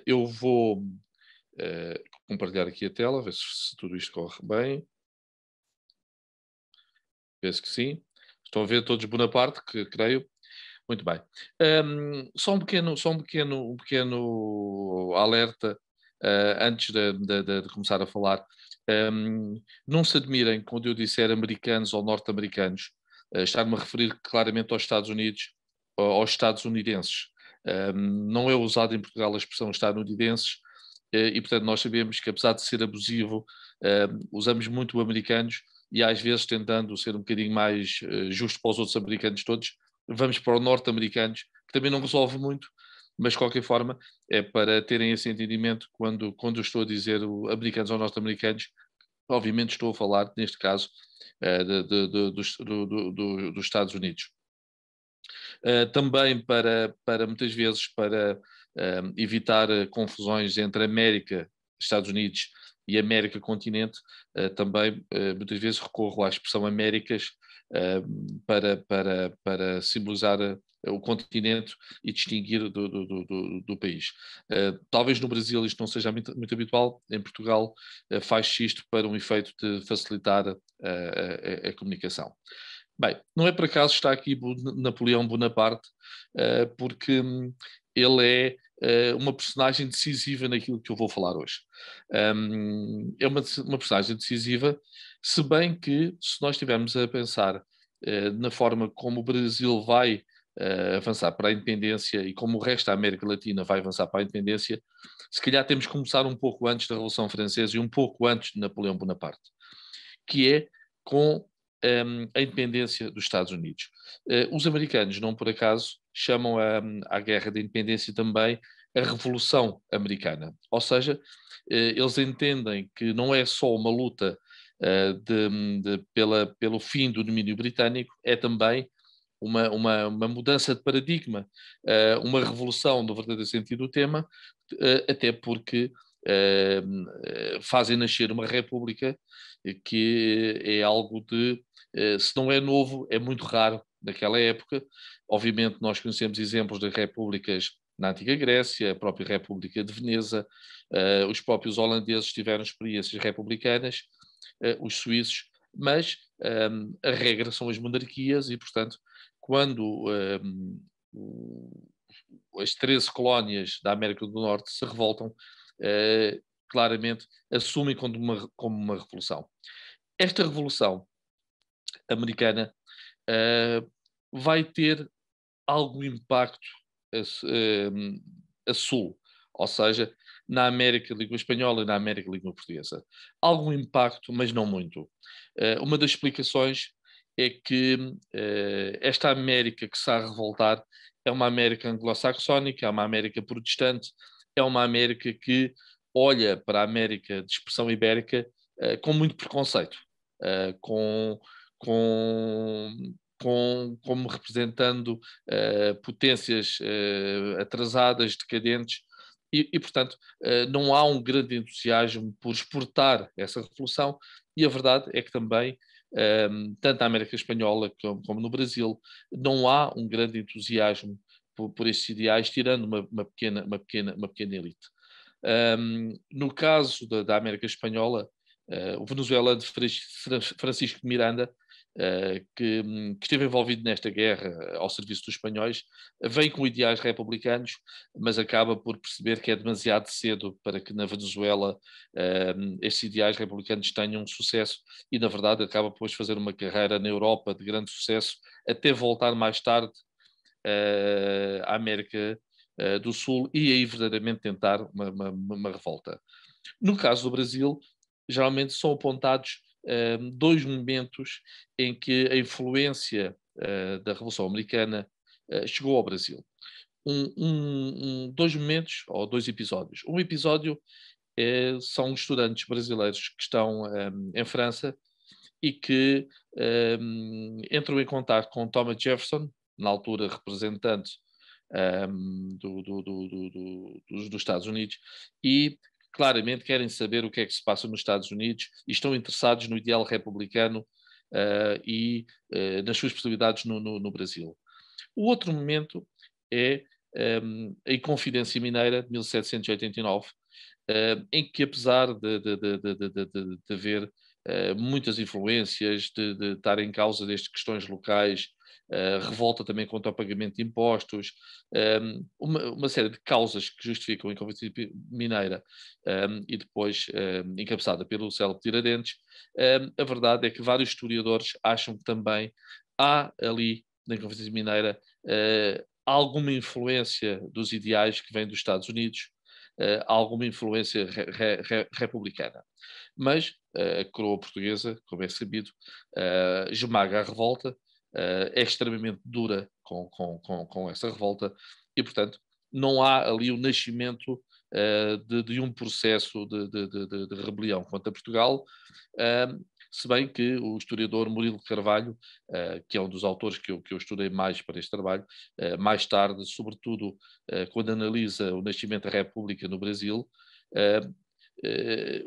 Eu vou compartilhar aqui a tela, ver se tudo isto corre bem. Penso que sim. Estão a ver todos Bonaparte, que creio. Muito bem. Só um pequeno alerta antes de começar a falar. Não se admirem quando eu disser americanos ou norte-americanos, estar-me a referir claramente aos Estados Unidos ou aos estadunidenses. Não é usada em Portugal a expressão estadunidenses, e portanto nós sabemos que, apesar de ser abusivo, usamos muito o americanos e às vezes, tentando ser um bocadinho mais justo para os outros americanos todos, vamos para os norte-americanos, que também não resolve muito, mas de qualquer forma é para terem esse entendimento quando eu estou a dizer americanos ou norte-americanos. Obviamente estou a falar, neste caso, dos Estados Unidos. Também para muitas vezes, para evitar confusões entre América, Estados Unidos e América continente, também muitas vezes recorro à expressão Américas para simbolizar o continente e distinguir do país. Talvez no Brasil isto não seja muito habitual, em Portugal faz-se isto para um efeito de facilitar a comunicação. Bem, não é por acaso está aqui Napoleão Bonaparte, porque ele é uma personagem decisiva naquilo que eu vou falar hoje. É uma personagem decisiva, se bem que, se nós estivermos a pensar na forma como o Brasil vai avançar para a independência e como o resto da América Latina vai avançar para a independência, se calhar temos que começar um pouco antes da Revolução Francesa e um pouco antes de Napoleão Bonaparte, que é com a independência dos Estados Unidos. Os americanos, não por acaso, chamam à guerra da independência também a Revolução Americana. Ou seja, eles entendem que não é só uma luta pelo fim do domínio britânico, é também uma mudança de paradigma, uma revolução no verdadeiro sentido do tema, até porque fazem nascer uma república que é algo se não é novo, é muito raro naquela época. Obviamente nós conhecemos exemplos de repúblicas na Antiga Grécia, a própria República de Veneza, os próprios holandeses tiveram experiências republicanas, os suíços, mas a regra são as monarquias e, portanto, quando as 13 colónias da América do Norte se revoltam, claramente assumem como uma revolução. Esta revolução americana vai ter algum impacto a sul, ou seja, na América de língua espanhola e na América de língua portuguesa. Algum impacto, mas não muito. Uma das explicações é que esta América que se está a revoltar é uma América anglo-saxónica, é uma América protestante, é uma América que olha para a América de expressão ibérica com muito preconceito, com, com, como representando potências atrasadas, decadentes, portanto, não há um grande entusiasmo por exportar essa revolução, e a verdade é que também, tanto na América Espanhola como no Brasil, não há um grande entusiasmo por esses ideais, tirando uma pequena elite. No caso da América Espanhola, o venezuelano Francisco de Miranda, que esteve envolvido nesta guerra ao serviço dos espanhóis, vem com ideais republicanos, mas acaba por perceber que é demasiado cedo para que na Venezuela estes ideais republicanos tenham sucesso e, na verdade, acaba depois de fazer uma carreira na Europa de grande sucesso, até voltar mais tarde à América do Sul e aí verdadeiramente tentar uma revolta. No caso do Brasil, geralmente são apontados dois momentos em que a influência da Revolução Americana chegou ao Brasil. Dois momentos, ou dois episódios. Um episódio são estudantes brasileiros que estão em França e que entram em contato com Thomas Jefferson, na altura representante dos Estados Unidos, e claramente querem saber o que é que se passa nos Estados Unidos e estão interessados no ideal republicano e nas suas possibilidades no Brasil. O outro momento é a Inconfidência Mineira, de 1789, em que, apesar de haver muitas influências, de estar em causa destas questões locais, revolta também contra o pagamento de impostos, uma série de causas que justificam a Inconfidência Mineira, e depois encabeçada pelo célebre Tiradentes, a verdade é que vários historiadores acham que também há ali, na Inconfidência Mineira, alguma influência dos ideais que vêm dos Estados Unidos, alguma influência republicana. Mas a coroa portuguesa, como é sabido, esmaga a revolta, é extremamente dura com essa revolta e, portanto, não há ali o nascimento de um processo de rebelião contra Portugal, se bem que o historiador Murilo de Carvalho, que é um dos autores que eu estudei mais para este trabalho, mais tarde, sobretudo quando analisa o nascimento da República no Brasil,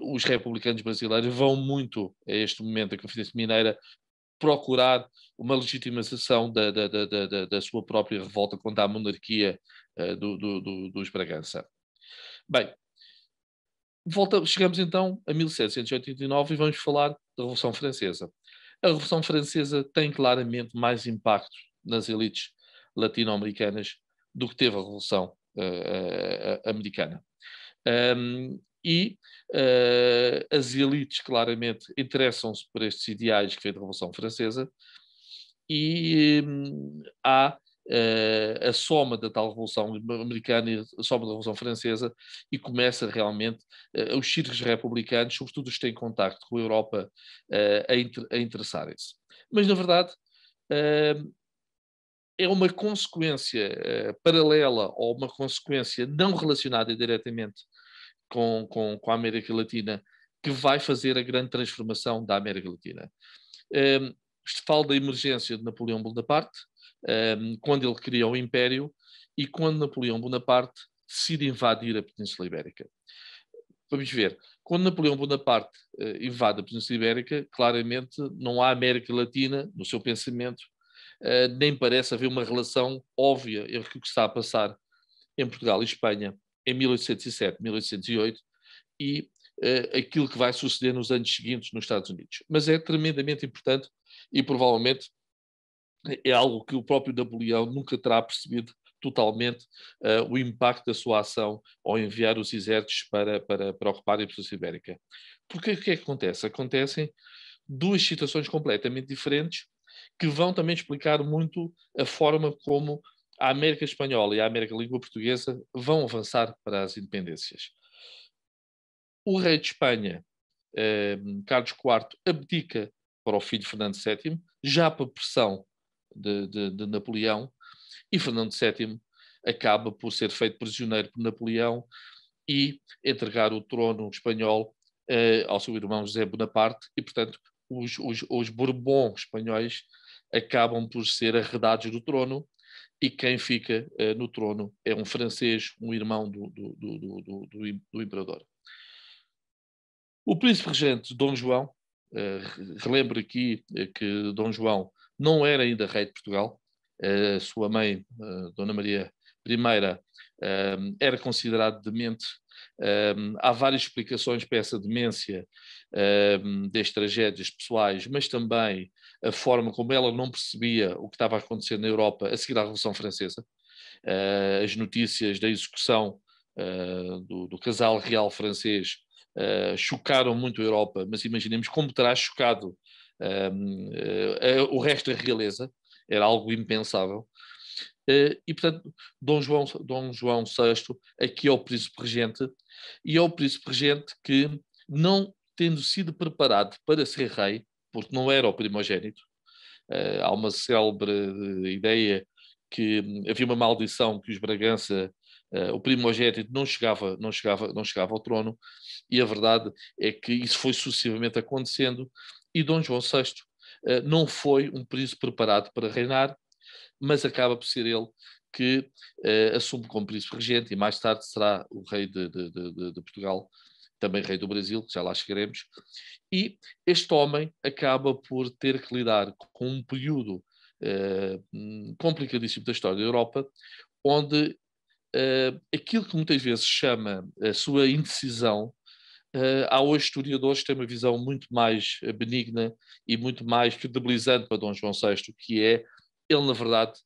os republicanos brasileiros vão muito a este momento da Conferência Mineira procurar uma legitimização da sua própria revolta contra a monarquia dos Bragança. Bem, chegamos então a 1789 e vamos falar da Revolução Francesa. A Revolução Francesa tem claramente mais impacto nas elites latino-americanas do que teve a Revolução americana. As elites claramente interessam-se por estes ideais que vêm da Revolução Francesa e há a soma da tal Revolução Americana e a soma da Revolução Francesa e começa realmente os círculos republicanos, sobretudo os que têm contacto com a Europa, a interessarem-se. Mas, na verdade, é uma consequência paralela ou uma consequência não relacionada diretamente com a América Latina que vai fazer a grande transformação da América Latina. Falo da emergência de Napoleão Bonaparte, quando ele cria o Império e quando Napoleão Bonaparte decide invadir a Península Ibérica. Vamos ver, quando Napoleão Bonaparte invade a Península Ibérica, claramente não há América Latina no seu pensamento, nem parece haver uma relação óbvia entre o que está a passar em Portugal e Espanha em 1807, 1808 e aquilo que vai suceder nos anos seguintes nos Estados Unidos. Mas é tremendamente importante e provavelmente é algo que o próprio Napoleão nunca terá percebido totalmente o impacto da sua ação ao enviar os exércitos para ocupar a Península Ibérica. Porque o que é que acontece? Acontecem duas situações completamente diferentes que vão também explicar muito a forma como a América Espanhola e a América Língua Portuguesa vão avançar para as independências. O rei de Espanha, Carlos IV, abdica para o filho Fernando VII, já por pressão de Napoleão, e Fernando VII acaba por ser feito prisioneiro por Napoleão e entregar o trono espanhol ao seu irmão José Bonaparte, e, portanto, os Bourbons espanhóis acabam por ser arredados do trono, e quem fica no trono é um francês, um irmão do imperador. O príncipe regente Dom João, relembro aqui que Dom João não era ainda rei de Portugal, sua mãe, Dona Maria I, era considerado demente. Há várias explicações para essa demência das tragédias pessoais, mas também a forma como ela não percebia o que estava a acontecer na Europa a seguir à Revolução Francesa. As notícias da execução do casal real francês chocaram muito a Europa, mas imaginemos como terá chocado o resto da realeza, era algo impensável. E, portanto, Dom João VI aqui é o príncipe regente, e é o príncipe regente que, não tendo sido preparado para ser rei, porque não era o primogênito, há uma célebre ideia que havia uma maldição que os Bragança, o primogênito, não chegava ao trono, e a verdade é que isso foi sucessivamente acontecendo, e Dom João VI não foi um príncipe preparado para reinar, mas acaba por ser ele que assume como príncipe regente e mais tarde será o rei de Portugal, também rei do Brasil, já lá chegaremos. E este homem acaba por ter que lidar com um período complicadíssimo da história da Europa, onde aquilo que muitas vezes chama a sua indecisão, há hoje historiadores que têm uma visão muito mais benigna e muito mais credibilizante para Dom João VI, que é ele, na verdade,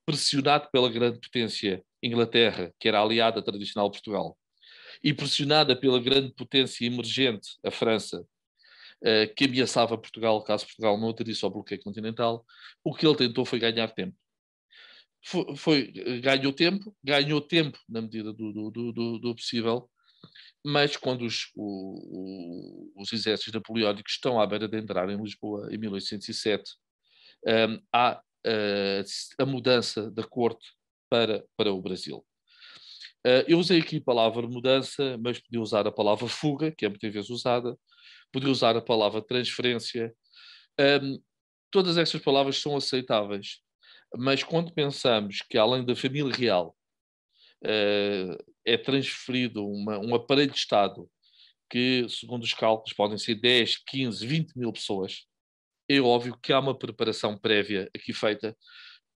pressionado pela grande potência Inglaterra, que era aliada tradicional de Portugal, e pressionada pela grande potência emergente, a França, que ameaçava Portugal caso Portugal não aderisse ao bloqueio continental, o que ele tentou foi ganhar tempo. Ganhou tempo na medida do possível, mas quando os exércitos napoleónicos estão à beira de entrar em Lisboa em 1807, há a mudança da corte para o Brasil. Eu usei aqui a palavra mudança, mas podia usar a palavra fuga, que é muitas vezes usada, podia usar a palavra transferência. Todas estas palavras são aceitáveis, mas quando pensamos que, além da família real, é transferido um aparelho de Estado que, segundo os cálculos, podem ser 10, 15, 20 mil pessoas, é óbvio que há uma preparação prévia aqui feita,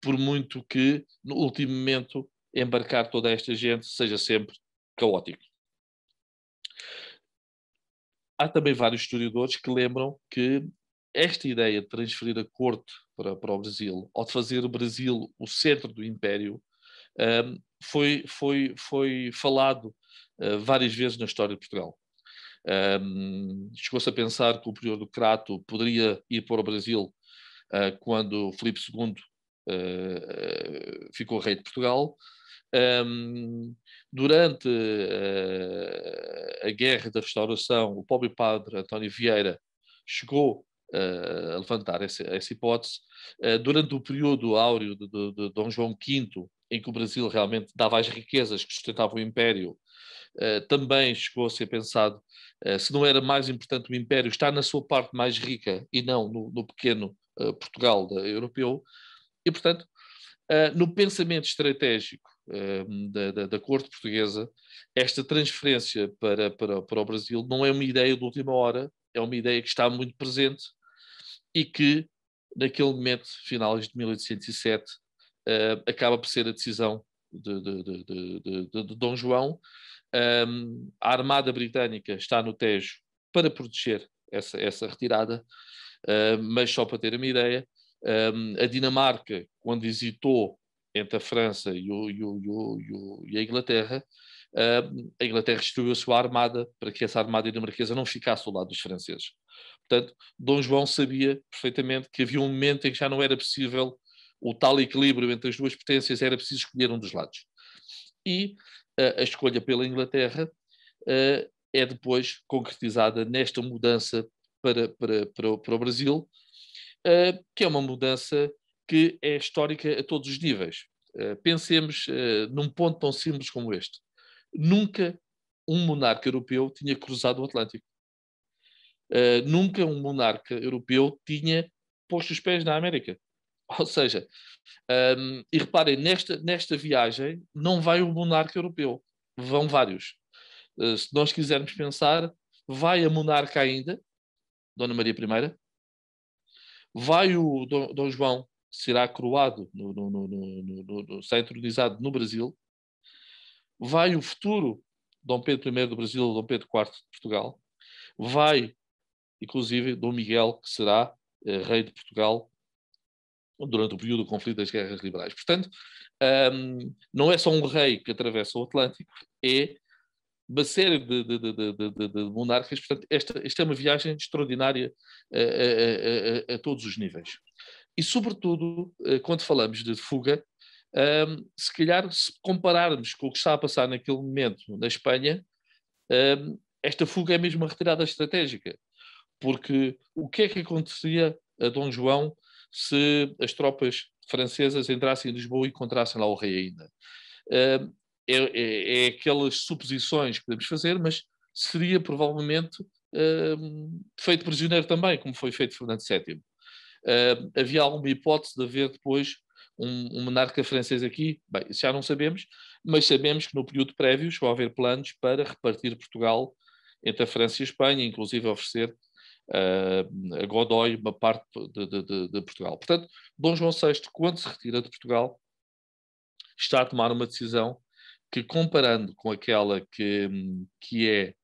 por muito que, no último momento, embarcar toda esta gente seja sempre caótico. Há também vários historiadores que lembram que esta ideia de transferir a corte para o Brasil, ou de fazer o Brasil o centro do Império, foi falado várias vezes na história de Portugal. Chegou-se a pensar que o prior do Crato poderia ir para o Brasil quando Filipe II ficou rei de Portugal. Durante a Guerra da Restauração, o pobre padre António Vieira chegou a levantar essa hipótese. Durante o período áureo de Dom João V, em que o Brasil realmente dava as riquezas que sustentavam o Império, também chegou a ser pensado se não era mais importante o Império estar na sua parte mais rica e não no pequeno Portugal europeu. E, portanto, no pensamento estratégico da corte portuguesa, esta transferência para o Brasil não é uma ideia de última hora, é uma ideia que está muito presente e que, naquele momento, finais de 1807, acaba por ser a decisão de Dom João. A Armada Britânica está no Tejo para proteger essa retirada, mas só para ter uma ideia, a Dinamarca, quando hesitou entre a França e a Inglaterra, a Inglaterra destruiu a sua armada para que essa armada dinamarquesa não ficasse ao lado dos franceses. Portanto, Dom João sabia perfeitamente que havia um momento em que já não era possível o tal equilíbrio entre as duas potências, era preciso escolher um dos lados. E a escolha pela Inglaterra é depois concretizada nesta mudança para o Brasil, que é uma mudança que é histórica a todos os níveis. Pensemos num ponto tão simples como este. Nunca um monarca europeu tinha cruzado o Atlântico. Nunca um monarca europeu tinha posto os pés na América. Ou seja, e reparem, nesta viagem não vai um monarca europeu, vão vários. Se nós quisermos pensar, vai a monarca ainda, Dona Maria I, vai o Dom João, que será coroado, será entronizado no Brasil, vai o futuro Dom Pedro I do Brasil, Dom Pedro IV de Portugal, vai, inclusive, Dom Miguel, que será rei de Portugal durante o período do conflito das guerras liberais. Portanto, não é só um rei que atravessa o Atlântico, é uma série de monarcas. Portanto, esta é uma viagem extraordinária a todos os níveis. E, sobretudo, quando falamos de fuga, se calhar, se compararmos com o que está a passar naquele momento na Espanha, esta fuga é mesmo uma retirada estratégica. Porque o que é que aconteceria a Dom João se as tropas francesas entrassem em Lisboa e encontrassem lá o rei ainda? É aquelas suposições que podemos fazer, mas seria provavelmente feito prisioneiro também, como foi feito Fernando VII. Havia alguma hipótese de haver depois um monarca francês aqui? Bem, isso já não sabemos, mas sabemos que no período prévio chegou a haver planos para repartir Portugal entre a França e a Espanha, inclusive oferecer a Godoy uma parte de Portugal. Portanto, Dom João VI, quando se retira de Portugal, está a tomar uma decisão que comparando com aquela que é...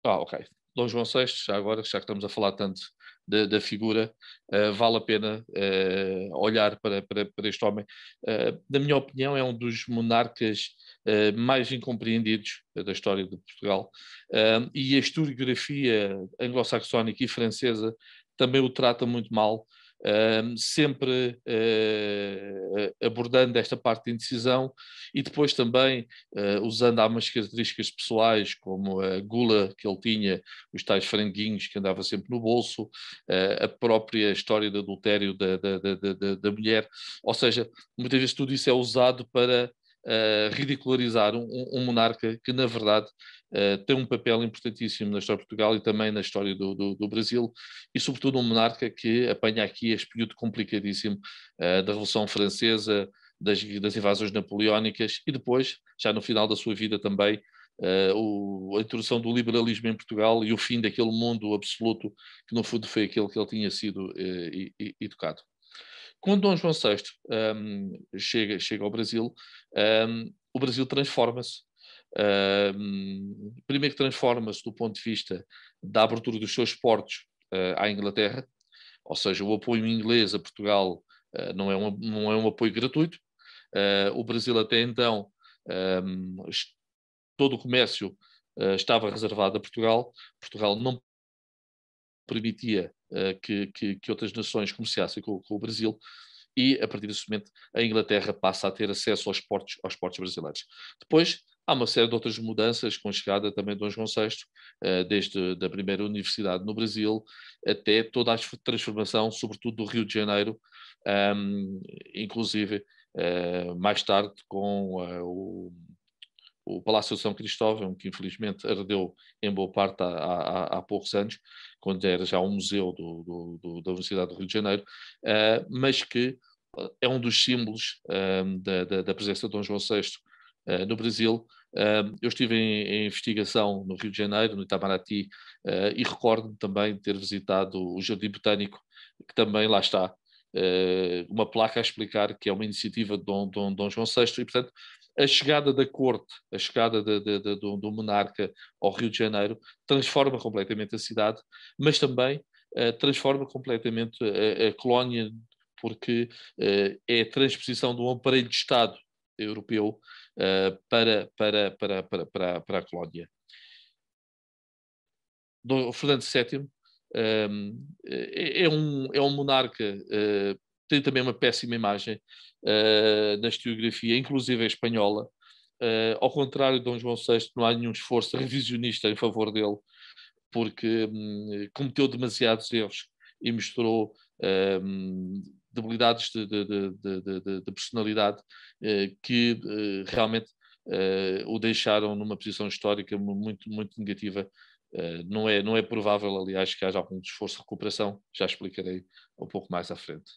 ok. Dom João VI, já agora, já que estamos a falar tanto da figura, vale a pena olhar para este homem. Na minha opinião, é um dos monarcas mais incompreendidos da história de Portugal. E a historiografia anglo-saxónica e francesa também o trata muito mal. Sempre abordando esta parte de indecisão e depois também usando algumas características pessoais, como a gula que ele tinha, os tais franguinhos que andava sempre no bolso, a própria história do adultério da mulher. Ou seja, muitas vezes tudo isso é usado para ridicularizar um monarca que, na verdade, tem um papel importantíssimo na história de Portugal e também na história do Brasil, e sobretudo um monarca que apanha aqui este período complicadíssimo da Revolução Francesa, das invasões napoleónicas e depois, já no final da sua vida também, a introdução do liberalismo em Portugal e o fim daquele mundo absoluto que no fundo foi aquele que ele tinha sido educado. Quando Dom João VI chega ao Brasil, o Brasil transforma-se. Primeiro transforma-se do ponto de vista da abertura dos seus portos à Inglaterra, ou seja, o apoio inglês a Portugal não é um apoio gratuito. O Brasil até então, todo o comércio estava reservado a Portugal. Portugal não permitia que outras nações comerciassem com o Brasil, e a partir desse momento a Inglaterra passa a ter acesso aos portos brasileiros. Depois há uma série de outras mudanças com a chegada também de Dom João VI, desde a primeira universidade no Brasil até toda a transformação, sobretudo do Rio de Janeiro, inclusive mais tarde com o Palácio de São Cristóvão, que infelizmente ardeu em boa parte há poucos anos, quando era já um museu da Universidade do Rio de Janeiro, mas que é um dos símbolos da presença de Dom João VI no Brasil. Eu estive em investigação no Rio de Janeiro, no Itamaraty, e recordo-me também de ter visitado o Jardim Botânico, que também lá está uma placa a explicar que é uma iniciativa de Dom João VI, e portanto a chegada da corte, a chegada do monarca ao Rio de Janeiro transforma completamente a cidade, mas também transforma completamente a colónia, porque é a transposição de um aparelho de Estado europeu para a colónia. Fernando VII é um monarca, tem também uma péssima imagem na historiografia, inclusive a espanhola. Ao contrário de Dom João VI, não há nenhum esforço revisionista em favor dele, porque cometeu demasiados erros e mostrou debilidades de personalidade que realmente o deixaram numa posição histórica muito, muito negativa. Não é provável, aliás, que haja algum esforço de recuperação, já explicarei um pouco mais à frente.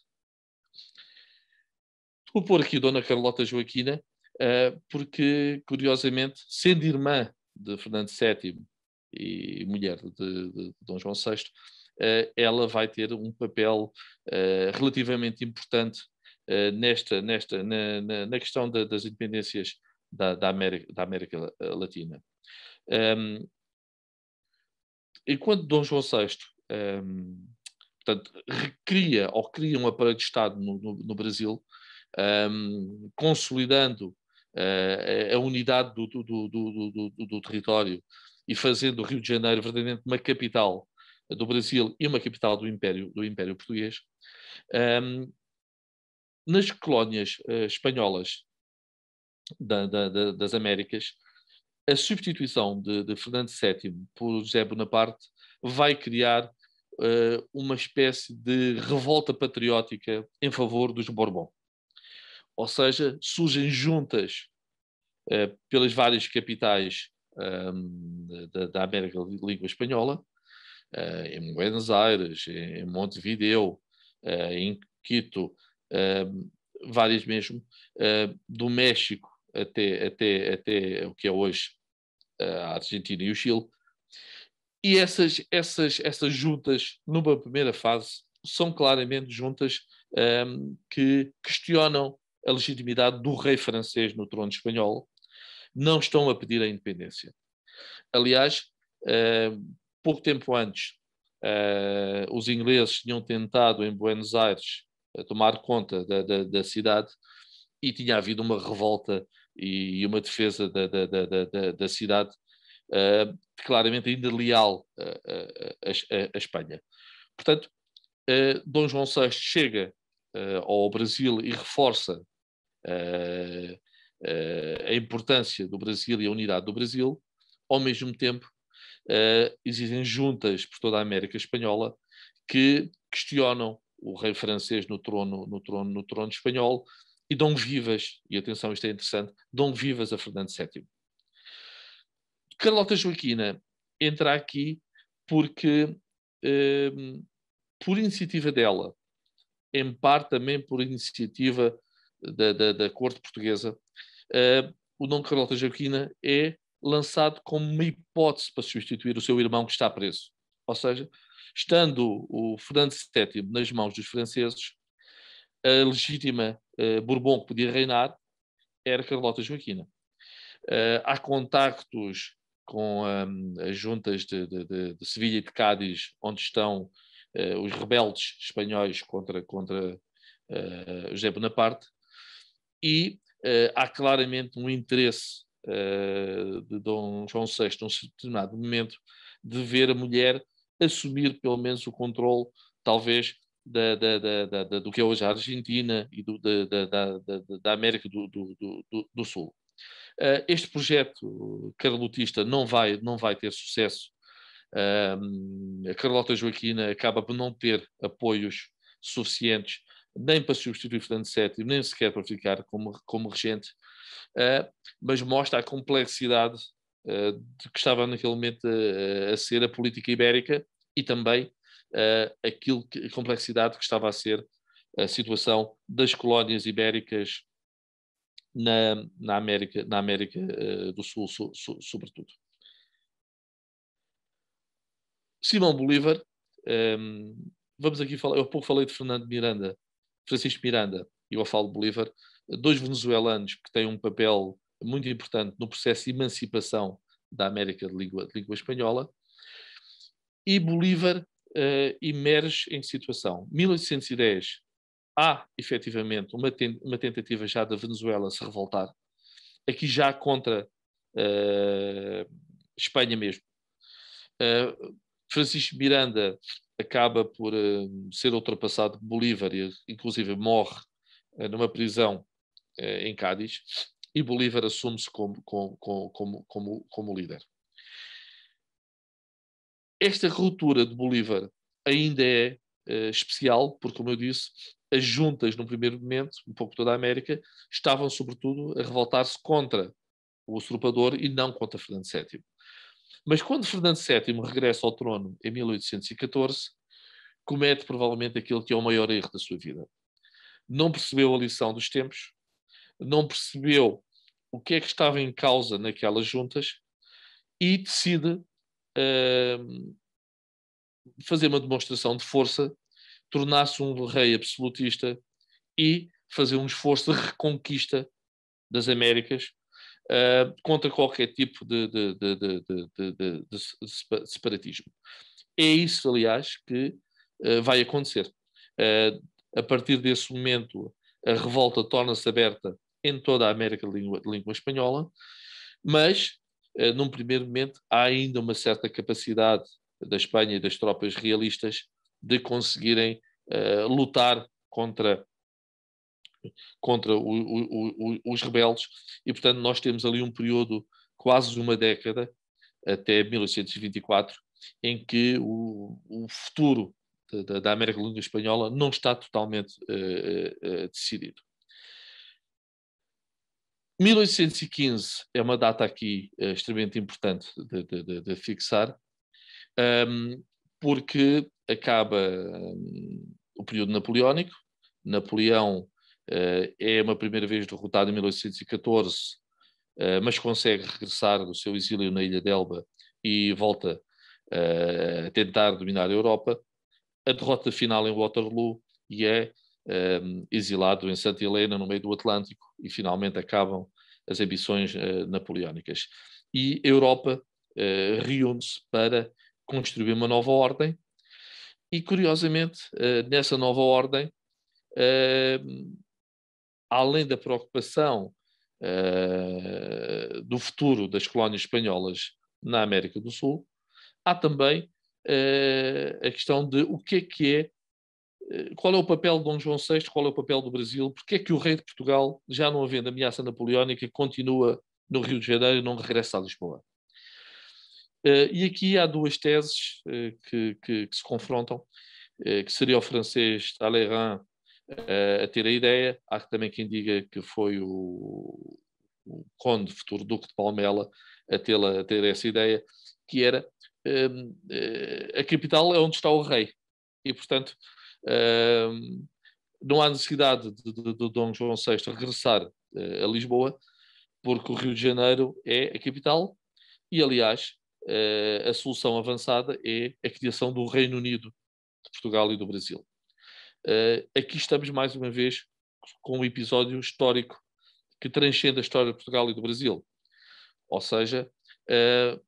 Vou pôr aqui Dona Carlota Joaquina, porque, curiosamente, sendo irmã de Fernando VII e mulher de Dom João VI, ela vai ter um papel relativamente importante na questão das independências da América Latina. Enquanto Dom João VI portanto, cria um aparelho de Estado no Brasil, consolidando a unidade do território e fazendo o Rio de Janeiro verdadeiramente uma capital do Brasil e uma capital do Império Português. Nas colónias espanholas das Américas, a substituição de Fernando VII por José Bonaparte vai criar uma espécie de revolta patriótica em favor dos Borbón. Ou seja, surgem juntas pelas várias capitais da América de língua espanhola, em Buenos Aires, em Montevideo, em Quito, várias mesmo, do México até o que é hoje a Argentina e o Chile. E essas juntas, numa primeira fase, são claramente juntas que questionam a legitimidade do rei francês no trono espanhol, não estão a pedir a independência. Aliás, pouco tempo antes, os ingleses tinham tentado em Buenos Aires tomar conta da cidade e tinha havido uma revolta e uma defesa da cidade claramente ainda leal à Espanha. Portanto, Dom João VI chega ao Brasil e reforça a importância do Brasil e a unidade do Brasil. Ao mesmo tempo, existem juntas por toda a América Espanhola que questionam o rei francês no trono espanhol e dão vivas, e atenção, isto é interessante, dão vivas a Fernando VII. Carlota Joaquina entra aqui porque, por iniciativa dela, em parte também por iniciativa da corte portuguesa, o nome Carlota Joaquina é lançado como uma hipótese para substituir o seu irmão que está preso. Ou seja, estando o Fernando VII nas mãos dos franceses, a legítima Bourbon que podia reinar era Carlota Joaquina. Há contactos com as juntas de Sevilha e de Cádiz, onde estão os rebeldes espanhóis contra José Bonaparte, e há claramente um interesse de Dom João VI, num determinado momento, de ver a mulher assumir pelo menos o controle, talvez, do que é hoje a Argentina e da América do Sul. Este projeto carlotista não vai ter sucesso. A Carlota Joaquina acaba por não ter apoios suficientes nem para substituir Fernando VII, nem sequer para ficar como regente, mas mostra a complexidade de que estava naquele momento a ser a política ibérica e também a complexidade que estava a ser a situação das colónias ibéricas na América do Sul, sobretudo. Simão Bolívar, vamos aqui falar, eu há pouco falei de Francisco Miranda, e eu falo de Bolívar, dois venezuelanos que têm um papel muito importante no processo de emancipação da América de língua espanhola, e Bolívar emerge em situação. 1810, há efetivamente uma tentativa já da Venezuela se revoltar, aqui já contra Espanha mesmo. Francisco Miranda acaba por ser ultrapassado por Bolívar e inclusive morre numa prisão em Cádiz, e Bolívar assume-se como líder. Esta ruptura de Bolívar ainda é especial, porque, como eu disse, as juntas, no primeiro momento, um pouco toda a América, estavam, sobretudo, a revoltar-se contra o usurpador e não contra Fernando VII. Mas quando Fernando VII regressa ao trono em 1814, comete provavelmente aquilo que é o maior erro da sua vida. Não percebeu a lição dos tempos, não percebeu o que é que estava em causa naquelas juntas e decide fazer uma demonstração de força, tornar-se um rei absolutista e fazer um esforço de reconquista das Américas contra qualquer tipo de separatismo. É isso, aliás, que vai acontecer. A partir desse momento, a revolta torna-se aberta em toda a América de língua espanhola, mas, num primeiro momento, há ainda uma certa capacidade da Espanha e das tropas realistas de conseguirem lutar contra os rebeldes, e portanto nós temos ali um período, quase uma década, até 1824, em que o futuro da América Latina Espanhola não está totalmente decidido. 1815 é uma data aqui extremamente importante de fixar, porque acaba o período napoleónico. Napoleão é uma primeira vez derrotado em 1814, mas consegue regressar do seu exílio na Ilha d'Elba e volta a tentar dominar a Europa. A derrota final em Waterloo, e é exilado em Santa Helena, no meio do Atlântico, e finalmente acabam as ambições napoleónicas. E a Europa reúne-se para construir uma nova ordem, e curiosamente, nessa nova ordem, além da preocupação do futuro das colónias espanholas na América do Sul, há também a questão de o que é, qual é o papel de Dom João VI, qual é o papel do Brasil, porque é que o rei de Portugal, já não havendo ameaça napoleónica, continua no Rio de Janeiro e não regressa a Lisboa. E aqui há duas teses que se confrontam, que seria o francês Talleyrand a ter a ideia. Há também quem diga que foi o conde, futuro duque de Palmela, a ter essa ideia, que era a capital é onde está o rei. E, portanto, não há necessidade de Dom João VI regressar a Lisboa, porque o Rio de Janeiro é a capital e, aliás, a solução avançada é a criação do Reino Unido de Portugal e do Brasil. Aqui estamos mais uma vez com um episódio histórico que transcende a história de Portugal e do Brasil. Ou seja,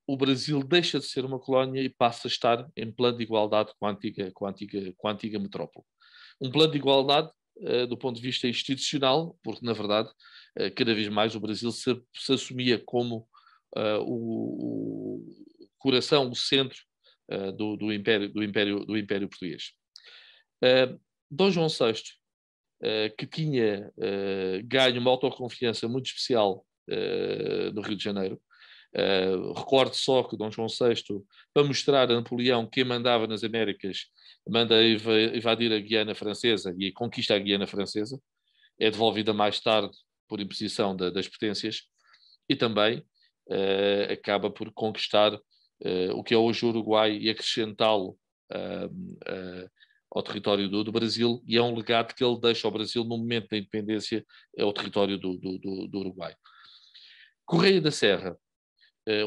o Brasil deixa de ser uma colónia e passa a estar em plano de igualdade com a antiga metrópole. Um plano de igualdade do ponto de vista institucional, porque, na verdade, cada vez mais o Brasil se assumia como o coração, o centro do Império Português. Dom João VI, que tinha ganho uma autoconfiança muito especial no Rio de Janeiro. Recordo só que Dom João VI, para mostrar a Napoleão quem mandava nas Américas, manda invadir a Guiana Francesa e conquista a Guiana Francesa. É devolvida mais tarde por imposição das potências, e também acaba por conquistar o que é hoje o Uruguai e acrescentá-lo ao território do Brasil, e é um legado que ele deixa ao Brasil no momento da independência, é o território do Uruguai. Correia da Serra,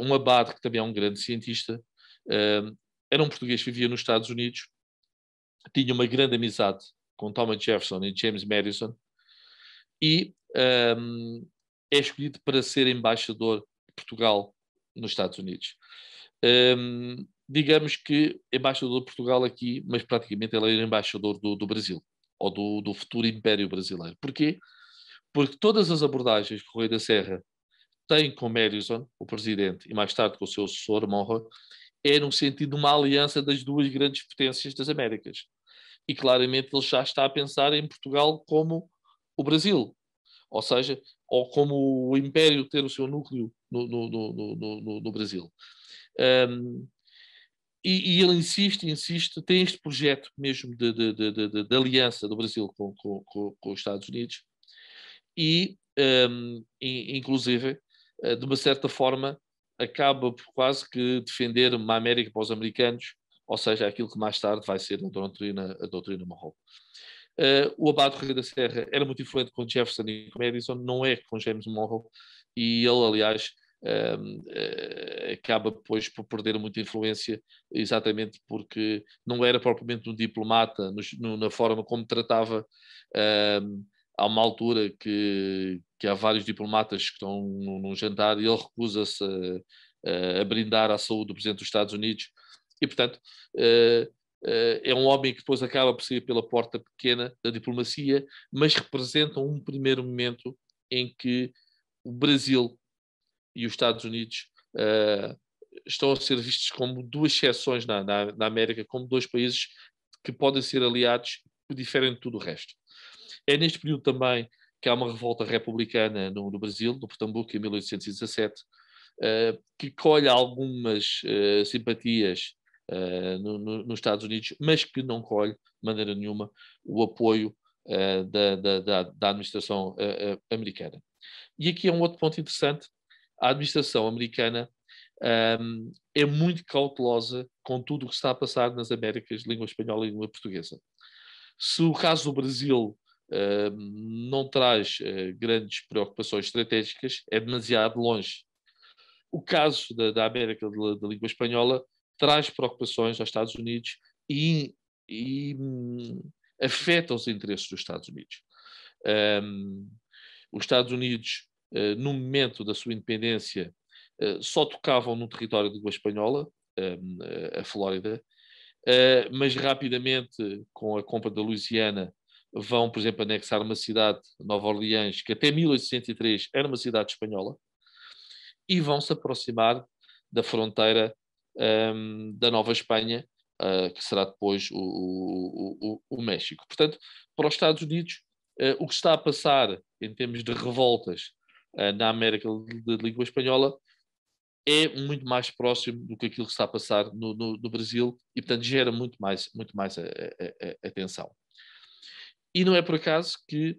um abade que também é um grande cientista, era um português que vivia nos Estados Unidos, tinha uma grande amizade com Thomas Jefferson e James Madison, e é escolhido para ser embaixador de Portugal nos Estados Unidos. Digamos que embaixador de Portugal aqui, mas praticamente ele era embaixador do Brasil, ou do futuro Império Brasileiro. Porquê? Porque todas as abordagens que o Correia da Serra tem com Madison, o presidente, e mais tarde com o seu sucessor, Monroe, é no sentido de uma aliança das duas grandes potências das Américas. E claramente ele já está a pensar em Portugal como o Brasil, ou seja, ou como o Império ter o seu núcleo no Brasil. E ele insiste, tem este projeto mesmo de aliança do Brasil com os Estados Unidos, e inclusive, de uma certa forma, acaba por quase que defender uma América para os americanos, ou seja, aquilo que mais tarde vai ser a doutrina Monroe. O abade Correia da Serra era muito influente com Jefferson e com Madison, não é com James Monroe, e ele, aliás, acaba depois por perder muita influência, exatamente porque não era propriamente um diplomata na forma como tratava. Há uma altura que há vários diplomatas que estão num jantar e ele recusa-se a brindar à saúde do Presidente dos Estados Unidos, e, portanto, é um homem que depois acaba por sair pela porta pequena da diplomacia, mas representa um primeiro momento em que o Brasil e os Estados Unidos estão a ser vistos como duas seções na América, como dois países que podem ser aliados, que diferem de tudo o resto. É neste período também que há uma revolta republicana no Brasil, no Pernambuco, em 1817, que colhe algumas simpatias nos Estados Unidos, mas que não colhe, de maneira nenhuma, o apoio da administração americana. E aqui é um outro ponto interessante. A administração americana é muito cautelosa com tudo o que está a passar nas Américas, língua espanhola e língua portuguesa. Se o caso do Brasil não traz grandes preocupações estratégicas, é demasiado longe. O caso da América da língua espanhola traz preocupações aos Estados Unidos e afeta os interesses dos Estados Unidos. Os Estados Unidos, no momento da sua independência, só tocavam no território de língua espanhola, a Flórida, mas rapidamente, com a compra da Louisiana, vão, por exemplo, anexar uma cidade, Nova Orleans, que até 1803 era uma cidade espanhola, e vão se aproximar da fronteira da Nova Espanha, que será depois o México. Portanto, para os Estados Unidos, o que está a passar em termos de revoltas na América de língua espanhola é muito mais próximo do que aquilo que está a passar no Brasil e, portanto, gera muito mais atenção. E não é por acaso que,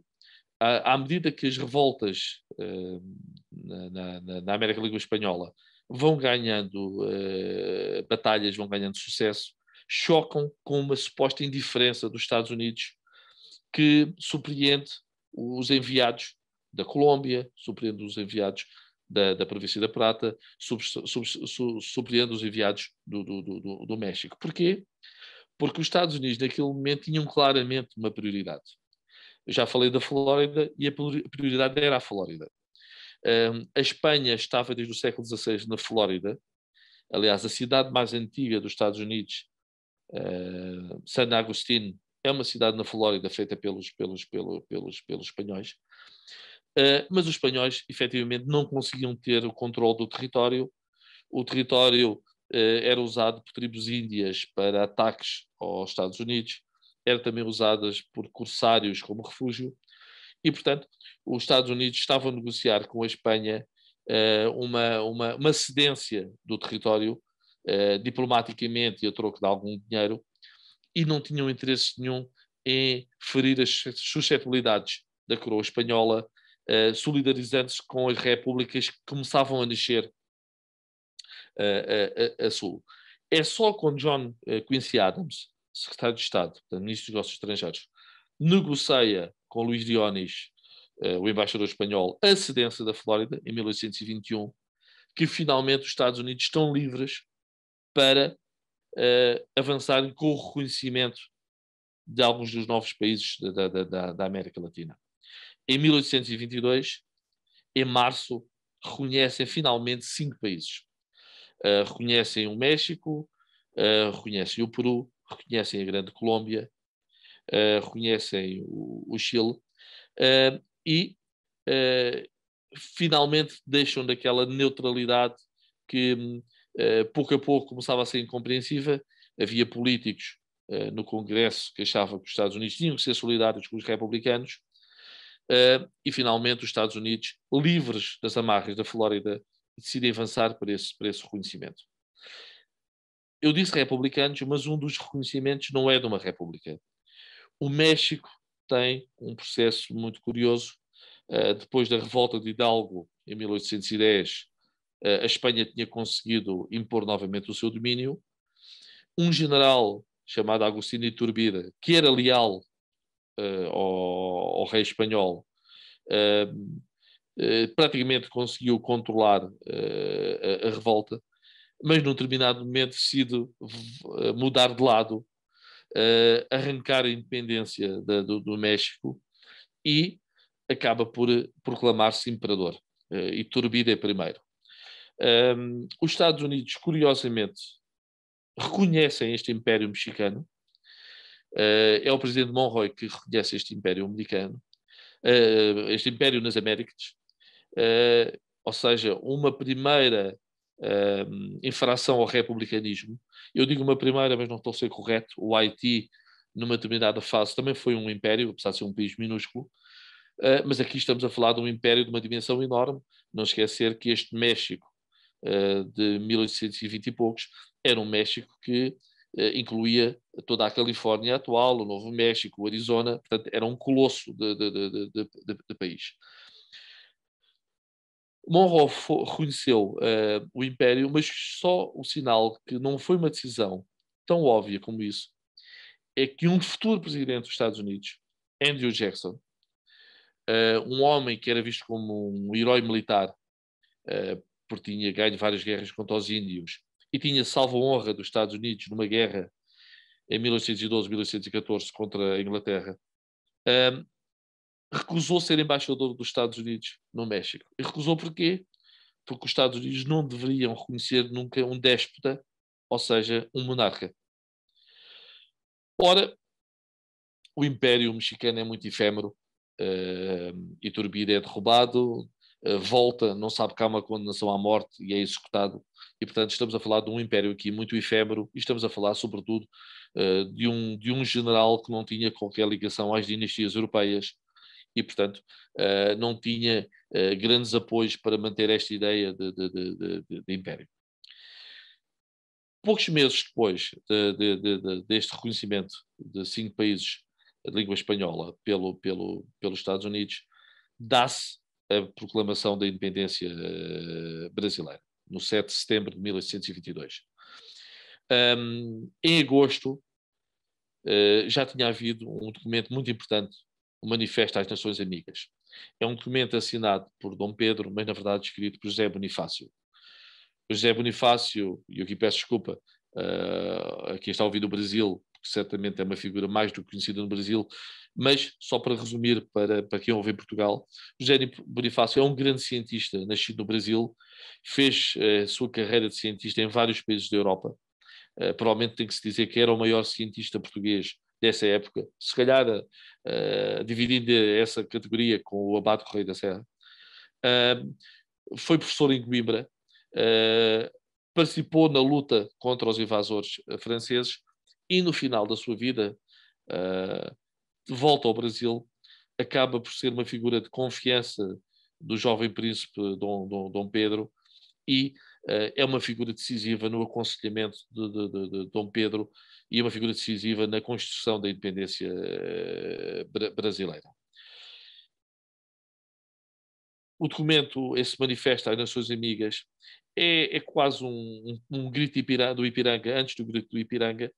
à medida que as revoltas na América Língua Espanhola vão ganhando batalhas, vão ganhando sucesso, chocam com uma suposta indiferença dos Estados Unidos que surpreende os enviados da Colômbia, surpreende os enviados da Província da Prata, surpreende os enviados do México. Porquê? Porque os Estados Unidos, naquele momento, tinham claramente uma prioridade. Eu já falei da Flórida e a prioridade era a Flórida. A Espanha estava desde o século XVI na Flórida. Aliás, a cidade mais antiga dos Estados Unidos, San Agustín, é uma cidade na Flórida feita pelos espanhóis. Mas os espanhóis, efetivamente, não conseguiam ter o controle do território. O território era usado por tribos índias para ataques aos Estados Unidos, era também usado por corsários como refúgio, e, portanto, os Estados Unidos estavam a negociar com a Espanha uma cedência do território diplomaticamente e a troco de algum dinheiro, e não tinham interesse nenhum em ferir as suscetibilidades da coroa espanhola, solidarizando-se com as repúblicas que começavam a nascer a sul. É só quando John Quincy Adams, secretário de Estado, portanto, ministro dos Negócios Estrangeiros, negocia com Luís Dionis, o embaixador espanhol, a cedência da Flórida, em 1821, que finalmente os Estados Unidos estão livres para avançarem com o reconhecimento de alguns dos novos países da América Latina. Em 1822, em março, reconhecem finalmente 5 países. Reconhecem o México, reconhecem o Peru, reconhecem a Grande Colômbia, reconhecem o Chile e finalmente deixam daquela neutralidade que pouco a pouco começava a ser incompreensiva. Havia políticos no Congresso que achavam que os Estados Unidos tinham que ser solidários com os republicanos e finalmente os Estados Unidos, livres das amarras da Flórida, decidem avançar para esse reconhecimento. Eu disse republicanos, mas um dos reconhecimentos não é de uma república. O México tem um processo muito curioso. Depois da revolta de Hidalgo, em 1810, a Espanha tinha conseguido impor novamente o seu domínio. Um general chamado Agustín Iturbide, que era leal ao rei espanhol, praticamente conseguiu controlar a revolta, mas num determinado momento decide mudar de lado, arrancar a independência do México e acaba por proclamar-se imperador. Iturbide é primeiro. Os Estados Unidos, curiosamente, reconhecem este Império Mexicano. É o presidente Monroe que reconhece este Império Americano, este Império nas Américas. Ou seja, uma primeira infração ao republicanismo. Eu digo uma primeira, mas não estou a ser correto. O Haiti, numa determinada fase, também foi um império, apesar de ser um país minúsculo. Mas aqui estamos a falar de um império de uma dimensão enorme. Não esquecer que este México de 1820 e poucos era um México que incluía toda a Califórnia atual, o Novo México, o Arizona. Portanto, era um colosso de país. Monroe reconheceu o Império, mas só o sinal que não foi uma decisão tão óbvia como isso é que um futuro presidente dos Estados Unidos, Andrew Jackson, um homem que era visto como um herói militar, porque tinha ganho várias guerras contra os índios e tinha salvo a honra dos Estados Unidos numa guerra em 1812, 1814, contra a Inglaterra, um, recusou ser embaixador dos Estados Unidos no México. E recusou porquê? Porque os Estados Unidos não deveriam reconhecer nunca um déspota, ou seja, um monarca. Ora, o Império Mexicano é muito efêmero, Iturbide é derrubado, volta, não sabe que há uma condenação à morte e é executado. E, portanto, estamos a falar de um império aqui muito efêmero e estamos a falar, sobretudo, de um general que não tinha qualquer ligação às dinastias europeias e, portanto, não tinha grandes apoios para manter esta ideia de império. Poucos meses depois deste reconhecimento de 5 países de língua espanhola pelos Estados Unidos, dá-se a proclamação da independência brasileira, no 7 de setembro de 1822. Em agosto, já tinha havido um documento muito importante, o Manifesto às Nações Amigas. É um documento assinado por Dom Pedro, mas na verdade escrito por José Bonifácio. O José Bonifácio, e eu aqui peço desculpa a quem está a ouvir do Brasil, que certamente é uma figura mais do que conhecida no Brasil, mas só para resumir para quem ouve em Portugal, José Bonifácio é um grande cientista nascido no Brasil, fez a sua carreira de cientista em vários países da Europa, provavelmente tem que se dizer que era o maior cientista português dessa época, se calhar dividindo essa categoria com o Abade Correia da Serra. Foi professor em Coimbra, participou na luta contra os invasores franceses e no final da sua vida, de volta ao Brasil, acaba por ser uma figura de confiança do jovem príncipe Dom Pedro e é uma figura decisiva no aconselhamento de Dom Pedro e é uma figura decisiva na construção da independência brasileira. O documento, esse manifesto às Nações Amigas, é quase um grito do Ipiranga, antes do grito do Ipiranga,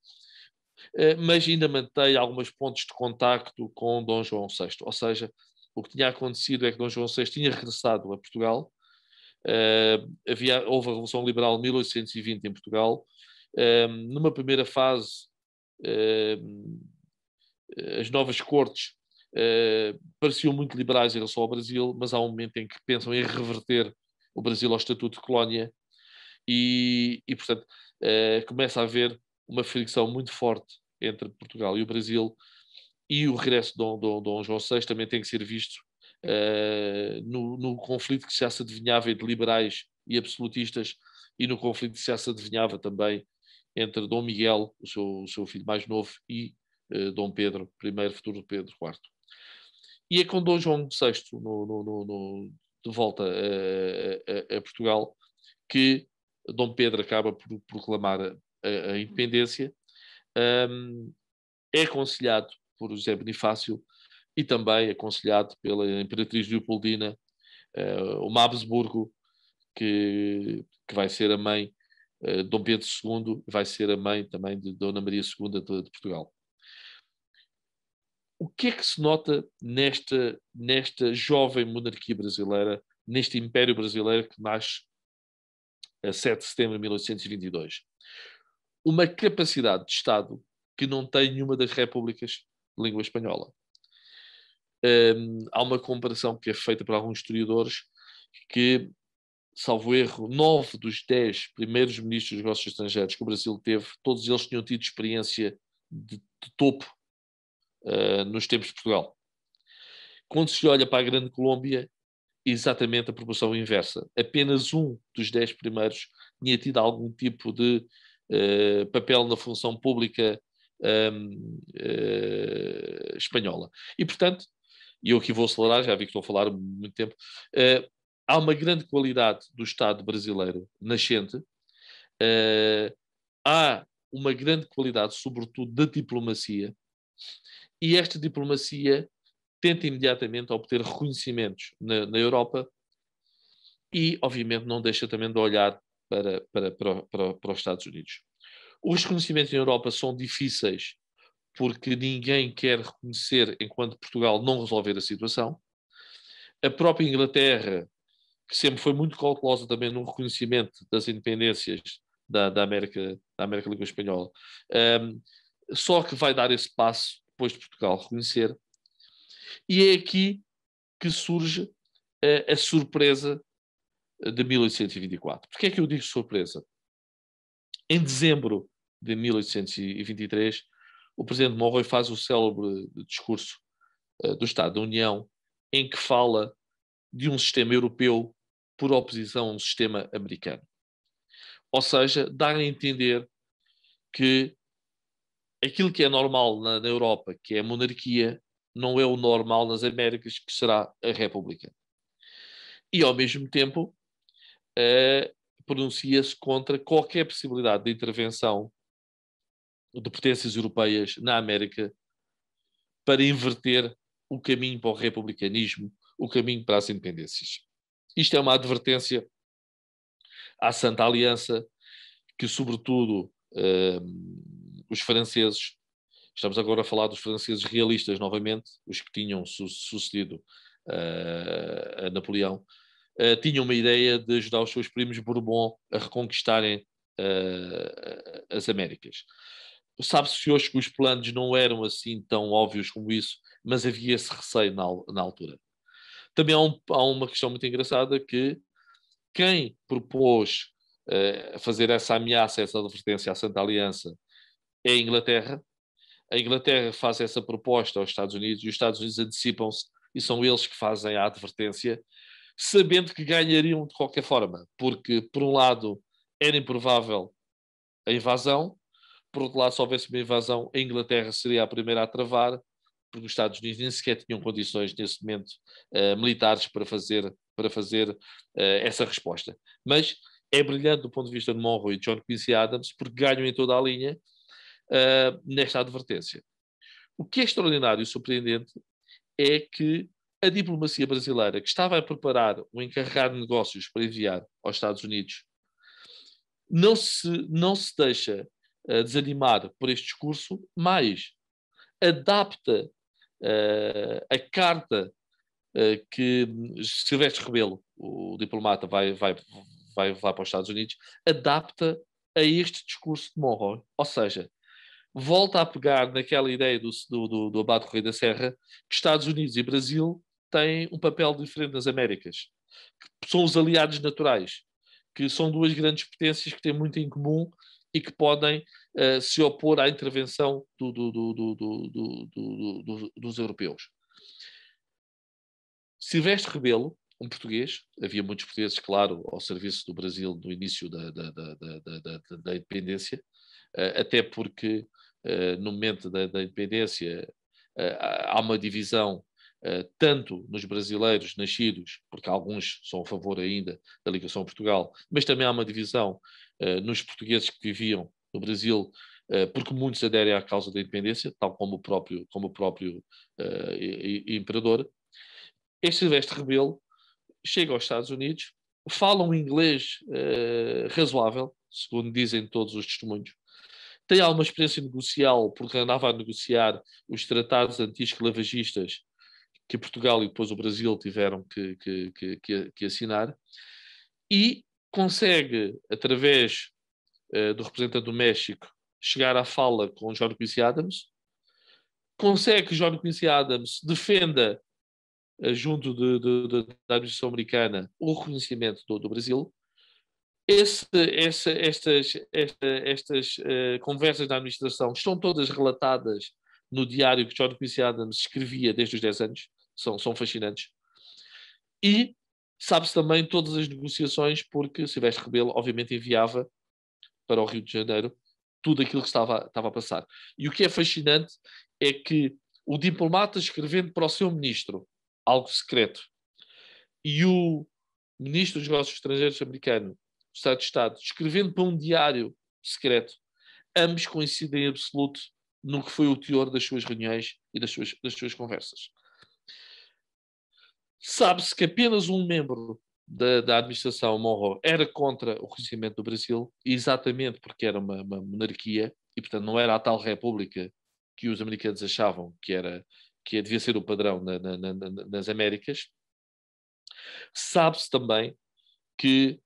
mas ainda mantém alguns pontos de contacto com Dom João VI. Ou seja, o que tinha acontecido é que Dom João VI tinha regressado a Portugal, houve a Revolução Liberal de 1820 em Portugal. Numa primeira fase, as novas cortes pareciam muito liberais em relação ao Brasil, mas há um momento em que pensam em reverter o Brasil ao estatuto de colónia e portanto, começa a haver uma fricção muito forte entre Portugal e o Brasil, e o regresso de Dom João VI também tem que ser visto no conflito que já se adivinhava entre liberais e absolutistas, e no conflito que já se adivinhava também entre Dom Miguel, o seu filho mais novo, e Dom Pedro I, futuro Pedro IV. E é com Dom João VI de volta a Portugal que Dom Pedro acaba por proclamar a independência. É aconselhado por José Bonifácio e também aconselhado pela Imperatriz Leopoldina, uma Habsburgo, que vai ser a mãe de Dom Pedro II, vai ser a mãe também de Dona Maria II de Portugal. O que é que se nota nesta jovem monarquia brasileira, neste Império Brasileiro que nasce a 7 de setembro de 1822? Uma capacidade de Estado que não tem nenhuma das repúblicas de língua espanhola. Há uma comparação que é feita por alguns historiadores que, salvo erro, 9 dos 10 primeiros ministros dos negócios estrangeiros que o Brasil teve, todos eles tinham tido experiência de topo nos tempos de Portugal. Quando se olha para a Grande Colômbia, exatamente a proporção inversa. Apenas um dos 10 primeiros tinha tido algum tipo de papel na função pública espanhola. E, portanto, e eu aqui vou acelerar, já vi que estou a falar muito tempo, há uma grande qualidade do Estado brasileiro nascente, há uma grande qualidade, sobretudo, da diplomacia, e esta diplomacia tenta imediatamente obter reconhecimentos na Europa e, obviamente, não deixa também de olhar para os Estados Unidos. Os reconhecimentos na Europa são difíceis porque ninguém quer reconhecer enquanto Portugal não resolver a situação. A própria Inglaterra, que sempre foi muito cautelosa também no reconhecimento das independências da América Língua Espanhola, só que vai dar esse passo depois de Portugal reconhecer, e é aqui que surge a surpresa de 1824. Porquê é que eu digo surpresa? Em dezembro de 1823, o presidente Monroe faz o célebre discurso do Estado da União, em que fala de um sistema europeu por oposição a um sistema americano. Ou seja, dá a entender que aquilo que é normal na Europa, que é a monarquia, não é o normal nas Américas, que será a República. E, ao mesmo tempo, pronuncia-se contra qualquer possibilidade de intervenção de potências europeias na América para inverter o caminho para o republicanismo, o caminho para as independências. Isto é uma advertência à Santa Aliança, que, sobretudo, os franceses, estamos agora a falar dos franceses realistas novamente, os que tinham sucedido a Napoleão, tinham uma ideia de ajudar os seus primos Bourbon a reconquistarem as Américas. Sabe-se hoje que os planos não eram assim tão óbvios como isso, mas havia esse receio na altura. Também há uma questão muito engraçada, que quem propôs fazer essa ameaça, essa advertência à Santa Aliança, é a Inglaterra. A Inglaterra faz essa proposta aos Estados Unidos e os Estados Unidos antecipam-se e são eles que fazem a advertência, sabendo que ganhariam de qualquer forma, porque, por um lado, era improvável a invasão, por outro lado, se houvesse uma invasão, a Inglaterra seria a primeira a travar, porque os Estados Unidos nem sequer tinham condições, nesse momento, militares para fazer essa resposta. Mas é brilhante do ponto de vista de Monroe e John Quincy Adams, porque ganham em toda a linha nesta advertência. O que é extraordinário e surpreendente é que a diplomacia brasileira, que estava a preparar um encarregado de negócios para enviar aos Estados Unidos, não se deixa desanimar por este discurso, mas adapta a carta que Silvestre Rebelo, o diplomata, vai para os Estados Unidos, adapta a este discurso de Monroe. Ou seja, volta a pegar naquela ideia do Abade Correia da Serra, que Estados Unidos e Brasil têm um papel diferente nas Américas, que são os aliados naturais, que são duas grandes potências que têm muito em comum e que podem se opor à intervenção dos europeus. Silvestre Rebelo, um português, havia muitos portugueses, claro, ao serviço do Brasil no início da independência, até porque no momento da independência há uma divisão tanto nos brasileiros nascidos, porque alguns são a favor ainda da ligação a Portugal, mas também há uma divisão nos portugueses que viviam no Brasil, porque muitos aderem à causa da independência, tal como o próprio imperador. Este Silvestre Rebelo chega aos Estados Unidos, fala um inglês razoável, segundo dizem todos os testemunhos, tem alguma experiência negocial, porque andava a negociar os tratados anti-esclavagistas que Portugal e depois o Brasil tiveram que assinar, e consegue, através do representante do México, chegar à fala com John Quincy Adams, consegue que John Quincy Adams defenda, junto da administração americana, o reconhecimento do Brasil. Estas conversas da administração estão todas relatadas no diário que John Quincy Adams escrevia desde os 10 anos, são fascinantes. E sabe-se também todas as negociações, porque Silvestre Rebelo, obviamente, enviava para o Rio de Janeiro tudo aquilo que estava a passar. E o que é fascinante é que o diplomata, escrevendo para o seu ministro algo secreto, e o ministro dos Negócios Estrangeiros americano, do Estado de Estado, escrevendo para um diário secreto, ambos coincidem em absoluto no que foi o teor das suas reuniões e das suas conversas. Sabe-se que apenas um membro da administração Monroe era contra o reconhecimento do Brasil, exatamente porque era uma monarquia e, portanto, não era a tal república que os americanos achavam que devia ser o padrão nas Américas. Sabe-se também que,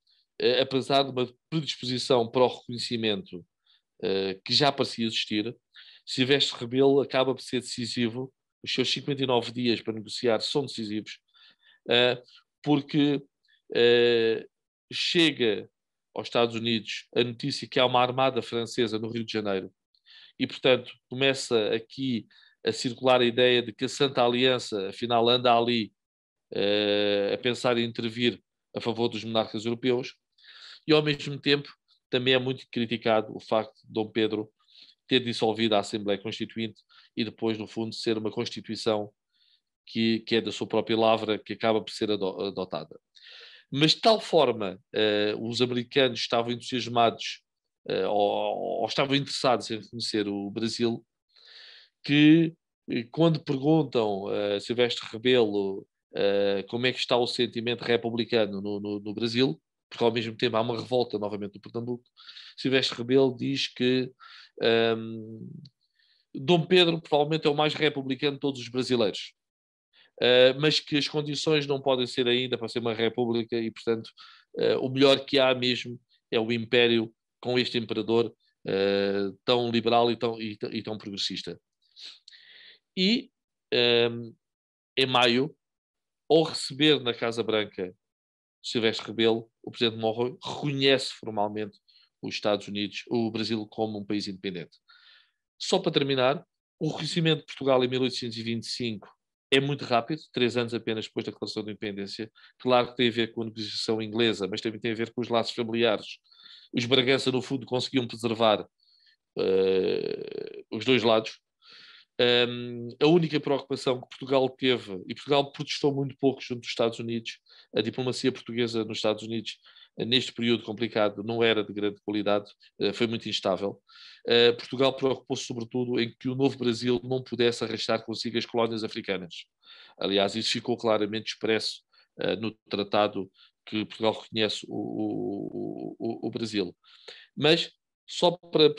apesar de uma predisposição para o reconhecimento que já parecia existir, Silvestre Rebelo acaba por ser decisivo, os seus 59 dias para negociar são decisivos, porque chega aos Estados Unidos a notícia que há uma armada francesa no Rio de Janeiro e, portanto, começa aqui a circular a ideia de que a Santa Aliança, afinal, anda ali a pensar em intervir a favor dos monarcas europeus, e, ao mesmo tempo, também é muito criticado o facto de Dom Pedro ter dissolvido a Assembleia Constituinte e depois, no fundo, ser uma Constituição que é da sua própria lavra, que acaba por ser adotada. Mas de tal forma os americanos estavam entusiasmados ou estavam interessados em reconhecer o Brasil, que quando perguntam a Silvestre Rebelo como é que está o sentimento republicano no Brasil, porque ao mesmo tempo há uma revolta novamente no Pernambuco, Silvestre Rebelo diz que Dom Pedro provavelmente é o mais republicano de todos os brasileiros, mas que as condições não podem ser ainda para ser uma república e, portanto, o melhor que há mesmo é o império com este imperador tão liberal e tão progressista. E, em maio, ao receber na Casa Branca Silvestre Rebelo, o presidente Monroe reconhece formalmente os Estados Unidos, o Brasil, como um país independente. Só para terminar, o reconhecimento de Portugal em 1825 é muito rápido, 3 anos apenas depois da declaração de independência. Claro que tem a ver com a negociação inglesa, mas também tem a ver com os laços familiares. Os Bragança, no fundo, conseguiam preservar os dois lados. A única preocupação que Portugal teve, e Portugal protestou muito pouco junto dos Estados Unidos, a diplomacia portuguesa nos Estados Unidos, neste período complicado, não era de grande qualidade, foi muito instável. Portugal preocupou-se sobretudo em que o novo Brasil não pudesse arrastar consigo as colónias africanas. Aliás, isso ficou claramente expresso no tratado que Portugal reconhece o Brasil. Mas, só para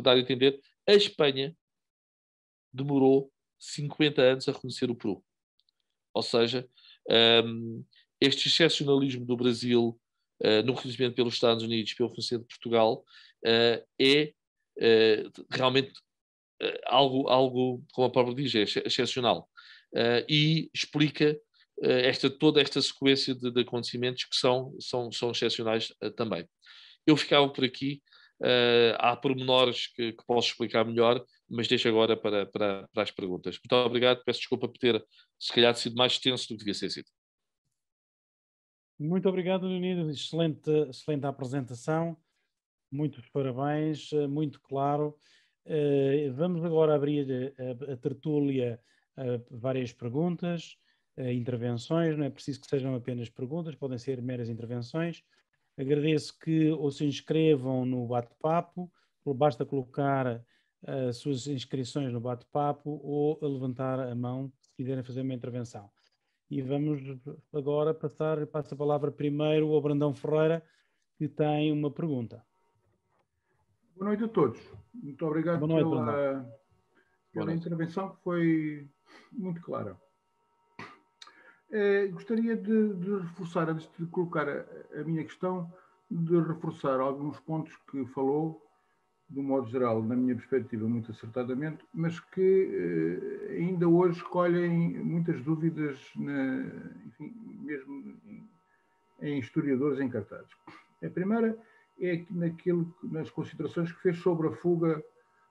dar a entender, a Espanha demorou 50 anos a reconhecer o Peru. Ou seja, este excepcionalismo do Brasil no reconhecimento pelos Estados Unidos, pelo reconhecimento de Portugal, é realmente algo, como a própria diz, é excepcional. E explica toda esta sequência de acontecimentos que são excepcionais também. Eu ficava por aqui. Há pormenores que posso explicar melhor, mas deixo agora para as perguntas. Muito obrigado, peço desculpa por ter, se calhar, sido mais extenso do que devia ser sido. Muito obrigado, Leonido. Excelente apresentação. Muitos parabéns, muito claro. Vamos agora abrir a tertúlia a várias perguntas, intervenções. Não é preciso que sejam apenas perguntas, podem ser meras intervenções. Agradeço que ou se inscrevam no bate-papo, basta colocar as suas inscrições no bate-papo ou levantar a mão se quiserem fazer uma intervenção. E vamos agora passo a palavra primeiro ao Brandão Ferreira, que tem uma pergunta. Boa noite a todos. Muito obrigado pela intervenção, que foi muito clara. Gostaria de reforçar, antes de colocar a minha questão, de reforçar alguns pontos que falou, de um modo geral, na minha perspectiva, muito acertadamente, mas que ainda hoje colhem muitas dúvidas, enfim, mesmo em historiadores encartados. A primeira é nas considerações que fez sobre a fuga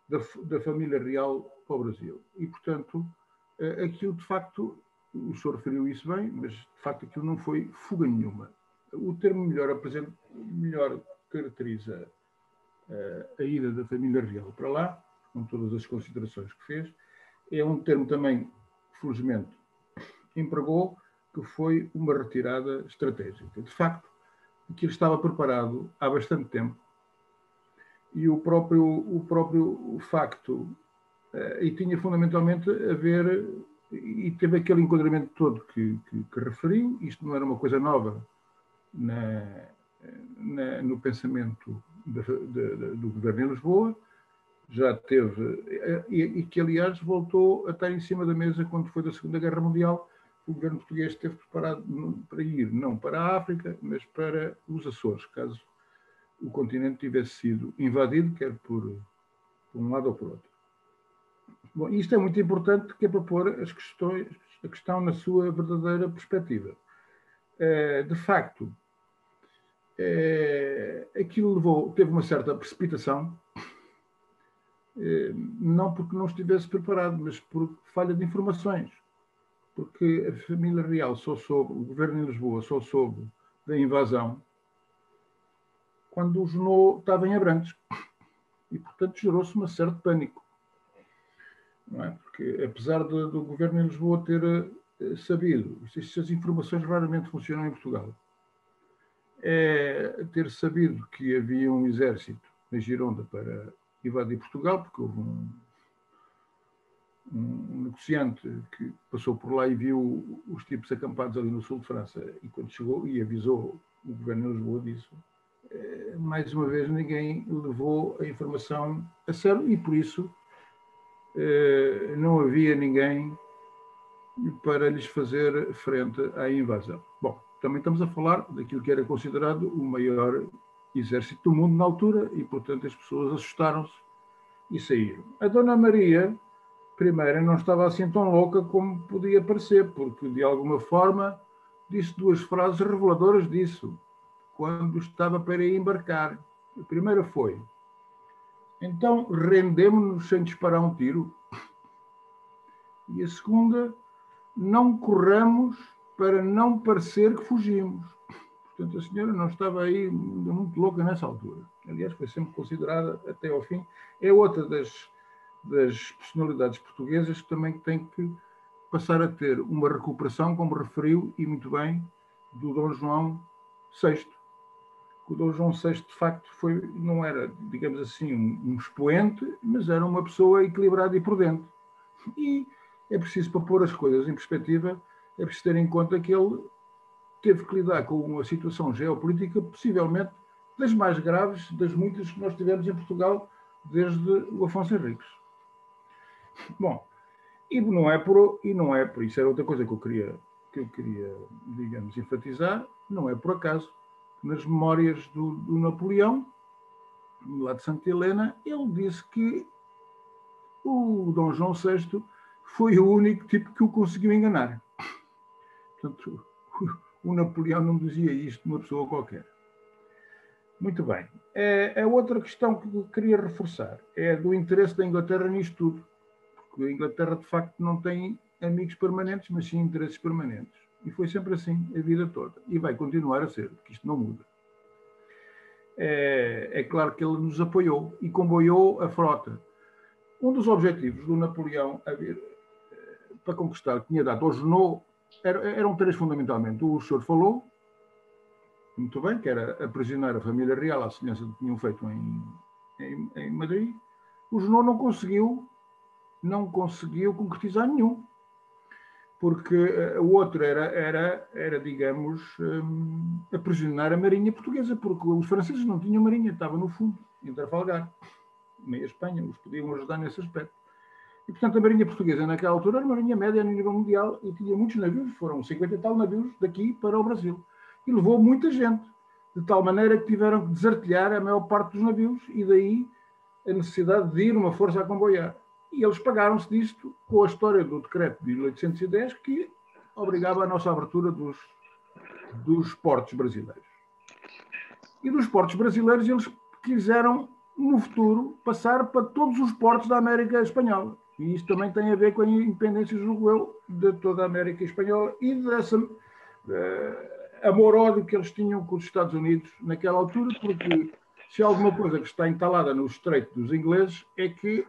da família real para o Brasil. E, portanto, aquilo de facto, o senhor referiu isso bem, mas de facto aquilo não foi fuga nenhuma. O termo melhor caracteriza a ida da família real para lá, com todas as considerações que fez. É um termo também, felizmente, empregou, que foi uma retirada estratégica. De facto, aquilo estava preparado há bastante tempo e o próprio facto, e tinha fundamentalmente a ver, e teve aquele enquadramento todo que referiu, isto não era uma coisa nova no pensamento do governo em Lisboa, já teve, e que aliás voltou a estar em cima da mesa quando foi da Segunda Guerra Mundial. O governo português esteve preparado para ir, não para a África, mas para os Açores, caso o continente tivesse sido invadido, quer por um lado ou por outro. Bom, isto é muito importante, que é para pôr a questão na sua verdadeira perspectiva. De facto, aquilo teve uma certa precipitação, não porque não estivesse preparado, mas por falha de informações. Porque a família real só soube, o governo de Lisboa só soube da invasão quando o Junot estava em Abrantes. E, portanto, gerou-se um certo pânico. Não é? Porque, apesar do governo de Lisboa ter sabido, estas informações raramente funcionam em Portugal, ter sabido que havia um exército na Gironda para invadir Portugal, porque houve um negociante que passou por lá e viu os tipos acampados ali no sul de França, e quando chegou e avisou o governo de Lisboa disso, mais uma vez ninguém levou a informação a sério, e por isso não havia ninguém para lhes fazer frente à invasão. Bom, também estamos a falar daquilo que era considerado o maior exército do mundo na altura, e portanto as pessoas assustaram-se e saíram. A Dona Maria I não estava assim tão louca como podia parecer, porque de alguma forma disse duas frases reveladoras disso, quando estava para embarcar. A primeira foi: então rendemos-nos sem disparar um tiro. E a segunda: não corramos para não parecer que fugimos. Portanto, a senhora não estava aí muito louca nessa altura. Aliás, foi sempre considerada, até ao fim, é outra das personalidades portuguesas que também tem que passar a ter uma recuperação, como referiu, e muito bem, do Dom João VI. O Dom João VI, de facto, não era, digamos assim, um expoente, mas era uma pessoa equilibrada e prudente. E é preciso, para pôr as coisas em perspectiva, é preciso ter em conta que ele teve que lidar com uma situação geopolítica possivelmente das mais graves, das muitas que nós tivemos em Portugal desde o Afonso Henriques. Bom, e não é por isso, era outra coisa que eu queria, digamos, enfatizar, não é por acaso, nas memórias do Napoleão, lá de Santa Helena, ele disse que o Dom João VI foi o único tipo que o conseguiu enganar. Portanto, o Napoleão não dizia isto de uma pessoa qualquer. Muito bem. A outra questão que eu queria reforçar é do interesse da Inglaterra nisto tudo. Porque a Inglaterra, de facto, não tem amigos permanentes, mas sim interesses permanentes. E foi sempre assim a vida toda. E vai continuar a ser, porque isto não muda. É claro que ele nos apoiou e comboiou a frota. Um dos objetivos do Napoleão para conquistar, que tinha dado ao Junot, eram três fundamentalmente. O senhor falou, muito bem, que era aprisionar a família real à semelhança do que tinham feito em Madrid. O Junot não conseguiu concretizar nenhum, porque o outro era digamos, aprisionar a marinha portuguesa, porque os franceses não tinham marinha, estava no fundo, em Trafalgar, meia Espanha, os podiam ajudar nesse aspecto. E, portanto, a marinha portuguesa, naquela altura, era uma marinha média no nível mundial e tinha muitos navios, foram 50 e tal navios daqui para o Brasil. E levou muita gente, de tal maneira que tiveram que desartilhar a maior parte dos navios, e daí a necessidade de ir uma força a comboiar. E eles pagaram-se disto com a história do decreto de 1810, que obrigava a nossa abertura dos portos brasileiros. E dos portos brasileiros eles quiseram, no futuro, passar para todos os portos da América Espanhola. E isso também tem a ver com a independência, julgo eu, de toda a América Espanhola e dessa amor-ódio que eles tinham com os Estados Unidos naquela altura, porque se há alguma coisa que está entalada no estreito dos ingleses é que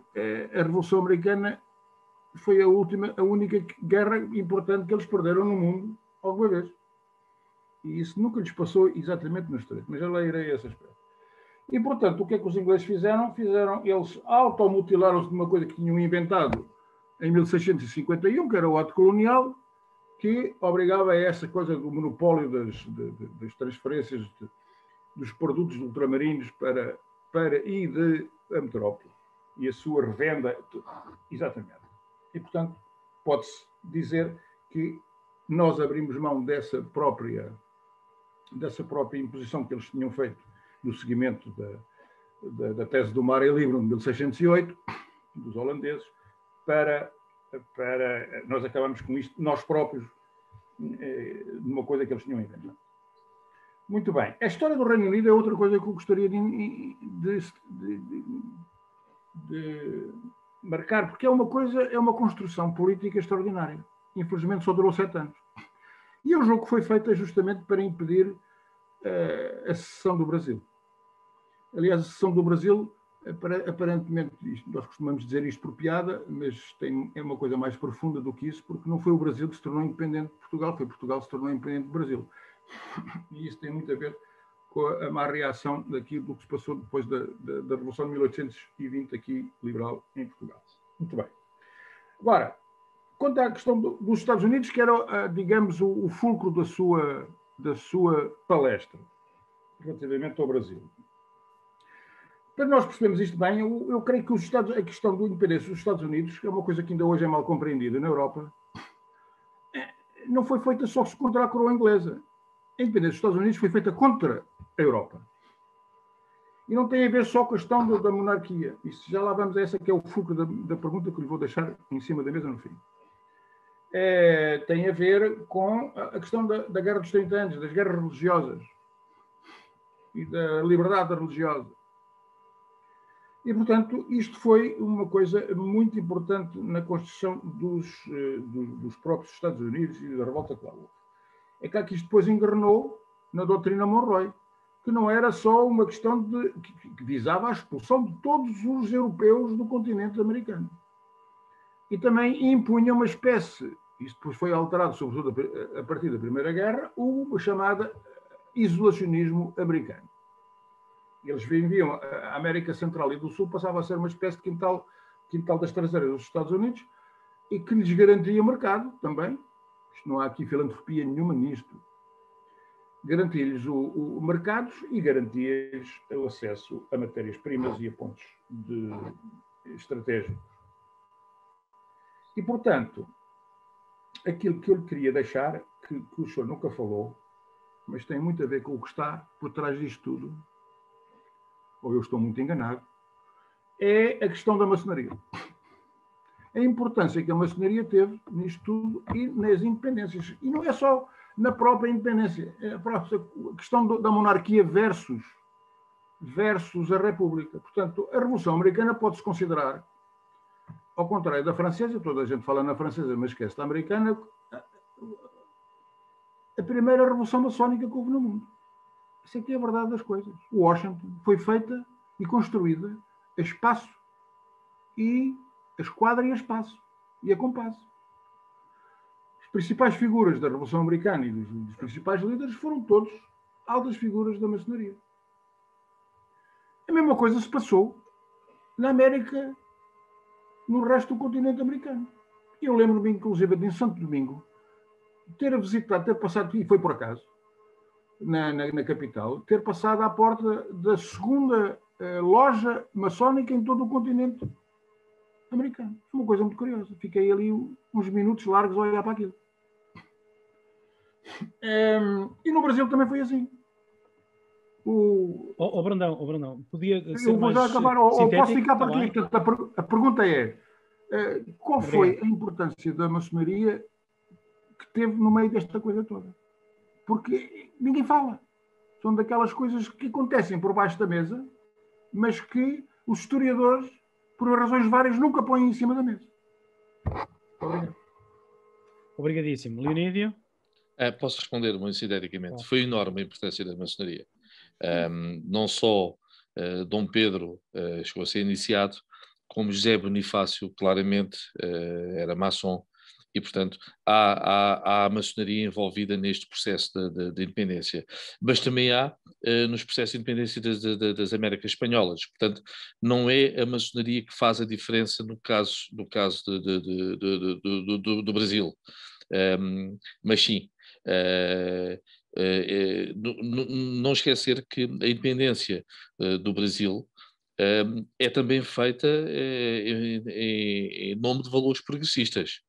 a Revolução Americana foi a única guerra importante que eles perderam no mundo alguma vez. E isso nunca lhes passou exatamente no estreito, mas eu lá irei a esse aspecto. E, portanto, o que é que os ingleses fizeram? Eles automutilaram-se de uma coisa que tinham inventado em 1651, que era o ato colonial, que obrigava a essa coisa do monopólio das transferências dos produtos ultramarinos para e de a metrópole. E a sua revenda, exatamente. E, portanto, pode-se dizer que nós abrimos mão dessa própria imposição que eles tinham feito no seguimento da tese do Mar é Livre, de 1608, dos holandeses, para nós acabamos com isto, nós próprios, numa coisa que eles tinham inventado. Muito bem. A história do Reino Unido é outra coisa que eu gostaria de marcar, porque é uma construção política extraordinária. Infelizmente só durou 7 anos. E eu julgo que foi feita justamente para impedir a secessão do Brasil. Aliás, a secessão do Brasil, aparentemente, nós costumamos dizer isto por piada, mas é uma coisa mais profunda do que isso, porque não foi o Brasil que se tornou independente de Portugal, foi Portugal que se tornou independente do Brasil. E isso tem muito a ver com a má reação daquilo que se passou depois da Revolução de 1820 aqui, liberal, em Portugal. Muito bem. Agora, quanto à questão dos Estados Unidos, que era, digamos, o fulcro da sua palestra, relativamente ao Brasil. Para nós percebermos isto bem, eu creio que a questão da independência dos Estados Unidos, que é uma coisa que ainda hoje é mal compreendida na Europa, não foi feita só contra a coroa inglesa. A independência dos Estados Unidos foi feita contra a Europa. E não tem a ver só com a questão da monarquia. Isso já lá vamos a essa que é o fulcro da pergunta que lhe vou deixar em cima da mesa no fim. Tem a ver com a questão da Guerra dos 30 anos, das guerras religiosas e da liberdade religiosa. E, portanto, isto foi uma coisa muito importante na construção dos próprios Estados Unidos e da revolta que lá houve. É claro que isto depois engarnou na doutrina Monroe, que não era só uma questão que visava a expulsão de todos os europeus do continente americano. E também impunha uma espécie, isto depois foi alterado, sobretudo a partir da Primeira Guerra, o chamado isolacionismo americano. Eles viviam a América Central e do Sul, passava a ser uma espécie de quintal das traseiras dos Estados Unidos e que lhes garantia mercado também. Isto não há aqui filantropia nenhuma nisto. Garantia-lhes mercados e garantia-lhes o acesso a matérias-primas e a pontos estratégicos. E, portanto, aquilo que eu lhe queria deixar, que o senhor nunca falou, mas tem muito a ver com o que está por trás disto tudo, ou eu estou muito enganado, é a questão da maçonaria. A importância que a maçonaria teve nisto tudo e nas independências. E não é só na própria independência, é a questão da monarquia versus a república. Portanto, a Revolução Americana pode-se considerar, ao contrário da francesa, toda a gente fala na francesa, mas esquece da americana, a primeira revolução maçónica que houve no mundo. Isso aqui é a verdade das coisas. Washington foi feita e construída a espaço e a esquadra e a espaço e a compasso. As principais figuras da Revolução Americana e dos principais líderes foram todos altas figuras da maçonaria. A mesma coisa se passou na América, no resto do continente americano. Eu lembro-me, inclusive, de em Santo Domingo, ter visitado, ter passado, e foi por acaso, na capital, ter passado à porta da segunda loja maçónica em todo o continente americano. É uma coisa muito curiosa. Fiquei ali uns minutos largos a olhar para aquilo. E no Brasil também foi assim. Brandão, podia ser eu vou já acabar, ou posso ficar para aqui. A pergunta é, qual foi a importância da maçonaria que teve no meio desta coisa toda? Porque ninguém fala. São daquelas coisas que acontecem por baixo da mesa, mas que os historiadores, por razões várias, nunca põem em cima da mesa. Obrigado. Obrigadíssimo. Leonídio? Posso responder muito sinteticamente. Foi enorme a importância da maçonaria. Não só Dom Pedro chegou a ser iniciado, como José Bonifácio claramente era maçom, e portanto há a maçonaria envolvida neste processo de independência. Mas também há nos processos de independência das Américas Espanholas. Portanto, não é a maçonaria que faz a diferença no caso do Brasil. Mas sim, não esquecer que a independência do Brasil é também feita em nome de valores progressistas.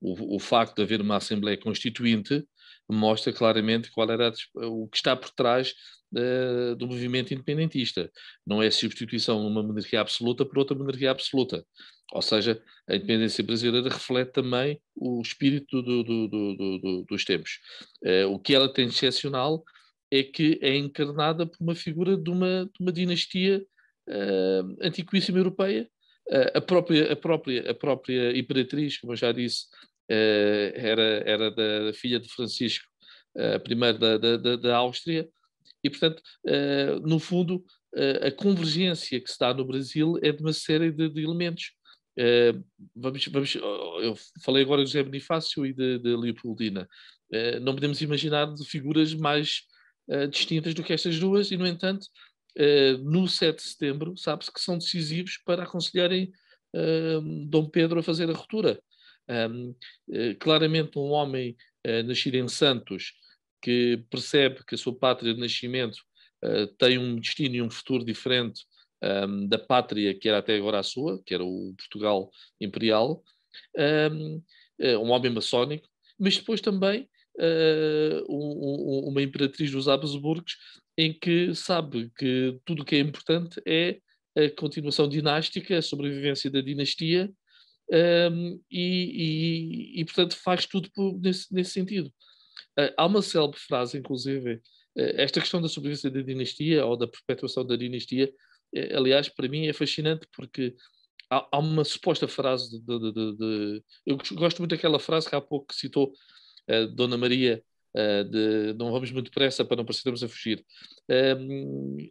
O facto de haver uma Assembleia Constituinte mostra claramente qual era o que está por trás do movimento independentista. Não é substituição de uma monarquia absoluta por outra monarquia absoluta. Ou seja, a independência brasileira reflete também o espírito dos tempos. O que ela tem de excepcional é que é encarnada por uma figura de uma dinastia antiquíssima europeia. A própria imperatriz, como eu já disse, era da filha de Francisco I da Áustria, e, portanto, no fundo, a convergência que se dá no Brasil é de uma série de elementos. Eu falei agora de José Bonifácio e de Leopoldina. Não podemos imaginar de figuras mais distintas do que estas duas, e, no entanto, no 7 de setembro, sabe-se que são decisivos para aconselharem Dom Pedro a fazer a ruptura. Claramente, um homem nascido em Santos, que percebe que a sua pátria de nascimento tem um destino e um futuro diferente da pátria que era até agora a sua, que era o Portugal Imperial, um homem maçónico, mas depois também uma imperatriz dos Habsburgos, em que sabe que tudo o que é importante é a continuação dinástica, a sobrevivência da dinastia, portanto, faz tudo nesse sentido. Há uma célebre frase, inclusive, esta questão da sobrevivência da dinastia ou da perpetuação da dinastia, aliás, para mim é fascinante, porque há uma suposta frase eu gosto muito daquela frase que há pouco citou Dona Maria, de não vamos muito depressa para não parecermos a fugir.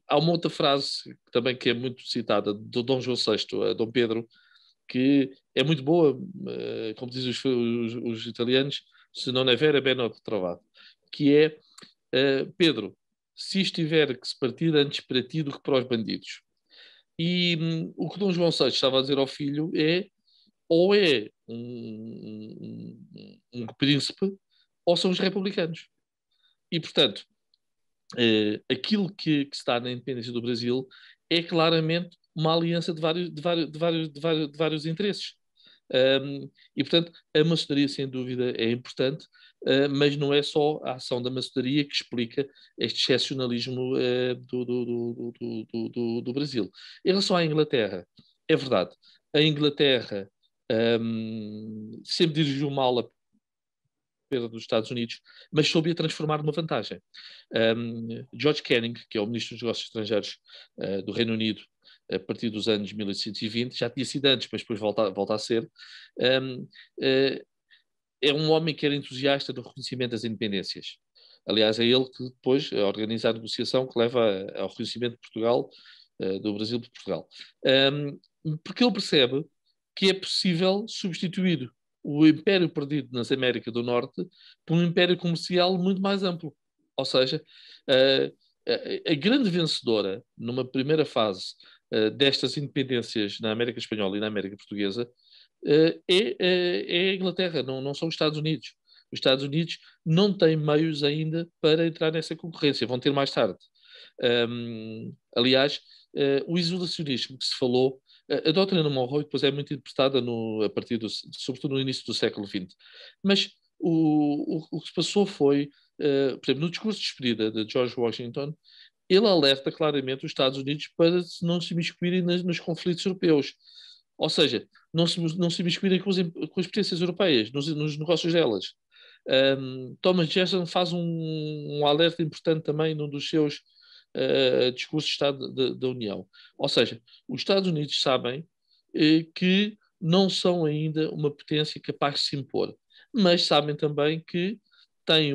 Há uma outra frase também que é muito citada, do Dom João VI, a Dom Pedro, que é muito boa, como dizem os italianos, se não é vera, bene trovato, que é Pedro, se isto tiver que se partir, antes para ti do que para os bandidos. E o que Dom João VI estava a dizer ao filho é, ou é um príncipe, ou são os republicanos. E, portanto, aquilo que está na independência do Brasil é claramente uma aliança de vários interesses. E, portanto, a maçonaria, sem dúvida, é importante, mas não é só a ação da maçonaria que explica este excepcionalismo do Brasil. Em relação à Inglaterra, é verdade, a Inglaterra sempre dirigiu mal a perda dos Estados Unidos, mas soube a transformar numa vantagem. George Canning, que é o ministro dos Negócios Estrangeiros do Reino Unido, a partir dos anos 1820, já tinha sido antes, mas depois volta a ser, é um homem que era entusiasta do reconhecimento das independências. Aliás, é ele que depois organiza a negociação que leva ao reconhecimento de Portugal, do Brasil por Portugal. Porque ele percebe que é possível substituir o império perdido nas Américas do Norte por um império comercial muito mais amplo. Ou seja, a grande vencedora numa primeira fase destas independências na América Espanhola e na América Portuguesa é a Inglaterra, não são os Estados Unidos. Os Estados Unidos não têm meios ainda para entrar nessa concorrência, vão ter mais tarde. Aliás, o isolacionismo que se falou, a doutrina Monroe depois é muito interpretada sobretudo no início do século XX. Mas o que se passou foi, por exemplo, no discurso de despedida de George Washington, ele alerta claramente os Estados Unidos para não se imiscuírem nos conflitos europeus. Ou seja, não se imiscuírem com as potências europeias, nos negócios delas. Thomas Jefferson faz um alerta importante também num dos seus discursos de Estado da União. Ou seja, os Estados Unidos sabem que não são ainda uma potência capaz de se impor, mas sabem também que têm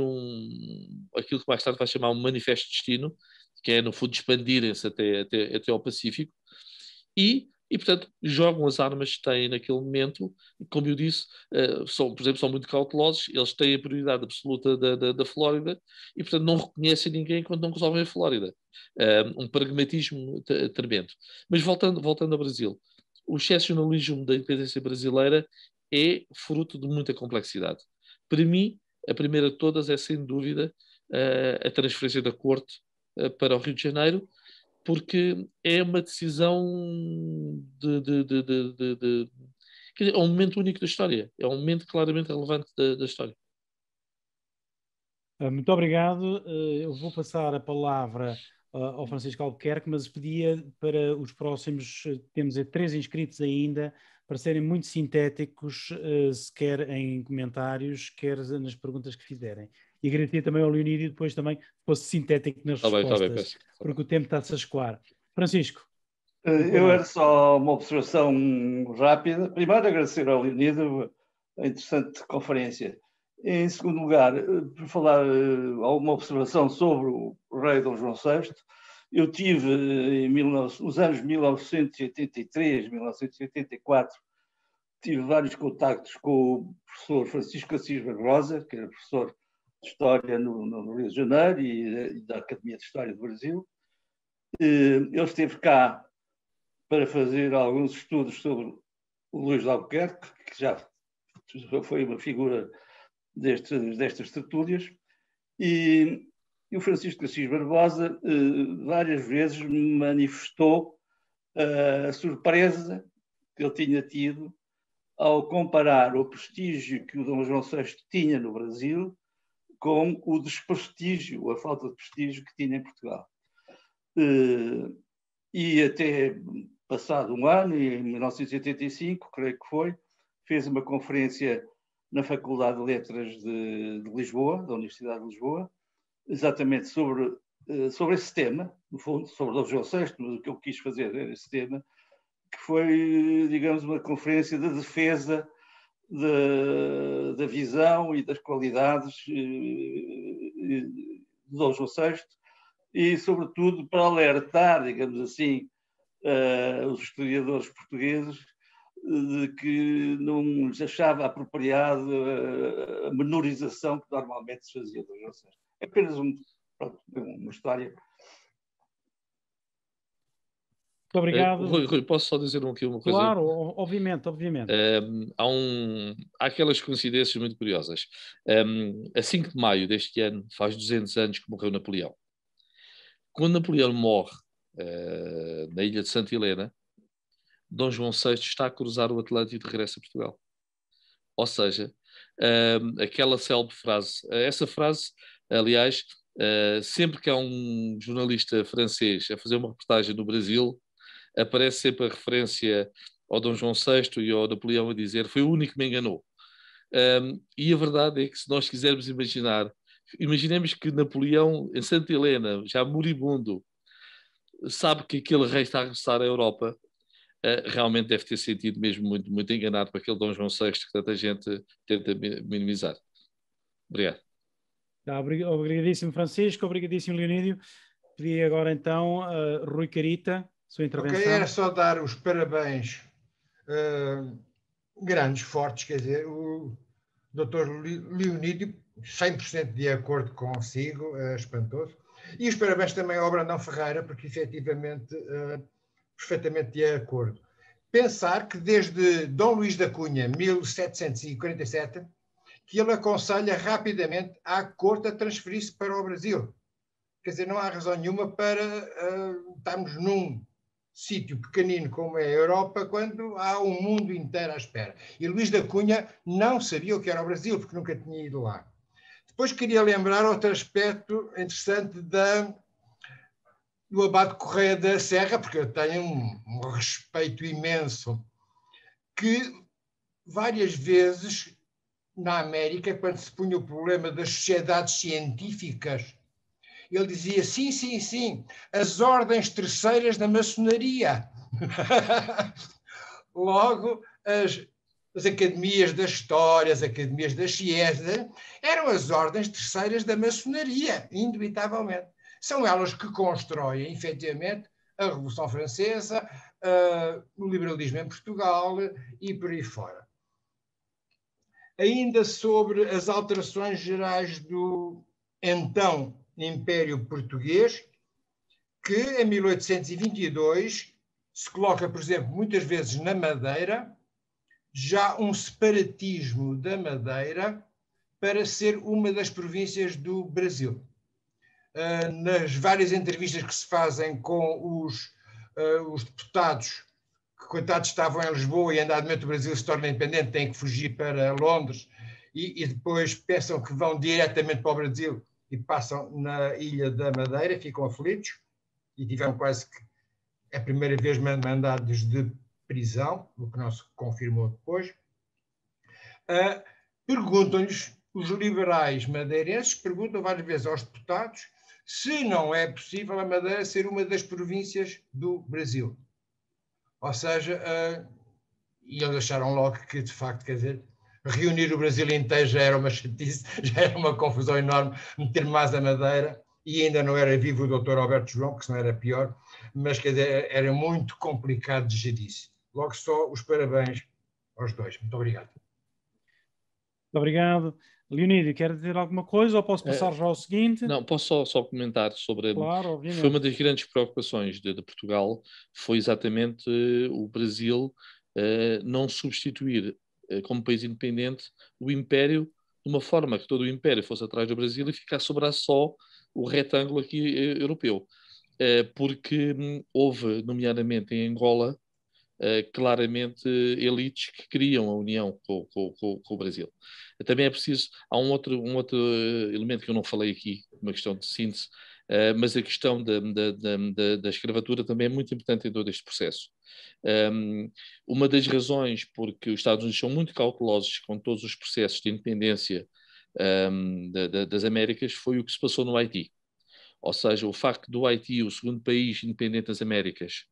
aquilo que mais tarde vai chamar um manifesto de destino, que é, no fundo, expandirem-se até ao Pacífico, e, portanto, jogam as armas que têm naquele momento, como eu disse, por exemplo, são muito cautelosos, eles têm a prioridade absoluta da Flórida e, portanto, não reconhecem ninguém quando não resolvem a Flórida. Um pragmatismo tremendo. Mas voltando ao Brasil, o excepcionalismo da independência brasileira é fruto de muita complexidade. Para mim, a primeira de todas é, sem dúvida, a transferência da corte para o Rio de Janeiro, porque é uma decisão quer dizer, é um momento único da história, é um momento claramente relevante da história. Muito obrigado. Eu vou passar a palavra ao Francisco Albuquerque, mas pedia para os próximos, temos 3 inscritos ainda, para serem muito sintéticos, se quer em comentários, quer nas perguntas que fizerem. E agradecer também ao Leonídio depois também fosse sintético nas respostas, peço. porque o tempo está-se a escoar. Francisco. Eu era só uma observação rápida. Primeiro, agradecer ao Leonídio a interessante conferência. Em segundo lugar, por falar alguma observação sobre o rei Dom João VI, eu tive, nos anos 1983, 1984, tive vários contactos com o professor Francisco Assis Barbosa, que era professor de História no Rio de Janeiro e da Academia de História do Brasil. Ele esteve cá para fazer alguns estudos sobre o Luís de Albuquerque, que já foi uma figura destas tertúlias, e o Francisco Assis Barbosa várias vezes manifestou a surpresa que ele tinha tido ao comparar o prestígio que o Dom João VI tinha no Brasil com o desprestígio, a falta de prestígio que tinha em Portugal. E até passado um ano, em 1985, creio que foi, fez uma conferência na Faculdade de Letras de Lisboa, da Universidade de Lisboa, exatamente sobre esse tema, no fundo, sobre Dom João VI, mas o que eu quis fazer era esse tema, que foi, digamos, uma conferência de defesa da visão e das qualidades de Dom João VI e, sobretudo, para alertar, digamos assim, os historiadores portugueses de que não lhes achava apropriado a menorização que normalmente se fazia de Dom João VI. É apenas uma história. Muito obrigado. Rui, posso só dizer aqui uma coisa? Claro, obviamente. Há aquelas coincidências muito curiosas. A 5 de maio deste ano, faz 200 anos que morreu Napoleão. Quando Napoleão morre na ilha de Santa Helena, Dom João VI está a cruzar o Atlântico e de regresso a Portugal. Ou seja, aquela célebre frase, essa frase, aliás, sempre que há um jornalista francês a fazer uma reportagem no Brasil, aparece sempre a referência ao Dom João VI e ao Napoleão a dizer foi o único que me enganou. E a verdade é que se nós quisermos imaginemos que Napoleão, em Santa Helena, já moribundo, sabe que aquele rei está a regressar à Europa, realmente deve ter sentido mesmo muito, muito enganado com aquele Dom João VI que tanta gente tenta minimizar. Obrigado. Obrigadíssimo, Francisco. Obrigadíssimo, Leonídio. Pedi agora então a Rui Carita, sua intervenção. Ok, era só dar os parabéns grandes, fortes, quer dizer, o Dr. Leonídio, 100% de acordo consigo, espantoso. E os parabéns também ao Brandão Ferreira, porque efetivamente, perfeitamente de acordo. Pensar que desde Dom Luís da Cunha, 1747, que ele aconselha rapidamente à corte a transferir-se para o Brasil. Quer dizer, não há razão nenhuma para estarmos num sítio pequenino como é a Europa, quando há um mundo inteiro à espera. E Luís da Cunha não sabia o que era o Brasil, porque nunca tinha ido lá. Depois queria lembrar outro aspecto interessante do Abade Correia da Serra, porque eu tenho um respeito imenso, que várias vezes na América, quando se punha o problema das sociedades científicas, ele dizia, sim, as ordens terceiras da maçonaria. Logo, as academias da história, as academias das ciências, eram as ordens terceiras da maçonaria, indubitavelmente. São elas que constroem, efetivamente, a Revolução Francesa, o liberalismo em Portugal e por aí fora. Ainda sobre as alterações gerais do então Império Português, que em 1822 se coloca, por exemplo, muitas vezes na Madeira, já um separatismo da Madeira para ser uma das províncias do Brasil. Nas várias entrevistas que se fazem com os deputados, que coitados estavam em Lisboa e andadamente o Brasil se torna independente, têm que fugir para Londres e depois pensam que vão diretamente para o Brasil e passam na Ilha da Madeira, ficam aflitos e tiveram quase que a primeira vez mandados de prisão, o que não se confirmou depois. Perguntam-lhes, os liberais madeirenses perguntam várias vezes aos deputados se não é possível a Madeira ser uma das províncias do Brasil. Ou seja, e eles acharam logo que, de facto, quer dizer, reunir o Brasil inteiro já era uma chatice, já era uma confusão enorme, meter mais a Madeira, e ainda não era vivo o Dr. Alberto João, porque senão era pior, mas quer dizer, era muito complicado de gerir isso. Logo só os parabéns aos dois. Muito obrigado. Muito obrigado. Leonídio, quer dizer alguma coisa ou posso passar já ao seguinte? Não, posso só comentar sobre... Claro, obviamente. Foi uma das grandes preocupações de Portugal, foi exatamente o Brasil não substituir como país independente o Império de uma forma que todo o Império fosse atrás do Brasil e ficasse sobrar só o retângulo aqui europeu. Porque houve, nomeadamente em Angola, claramente elites que queriam a união com o Brasil. Também é preciso, há um outro elemento que eu não falei aqui, uma questão de síntese, mas a questão da escravatura também é muito importante em todo este processo. Uma das razões porque os Estados Unidos são muito cautelosos com todos os processos de independência das Américas foi o que se passou no Haiti. Ou seja, o facto do Haiti, o segundo país independente das Américas,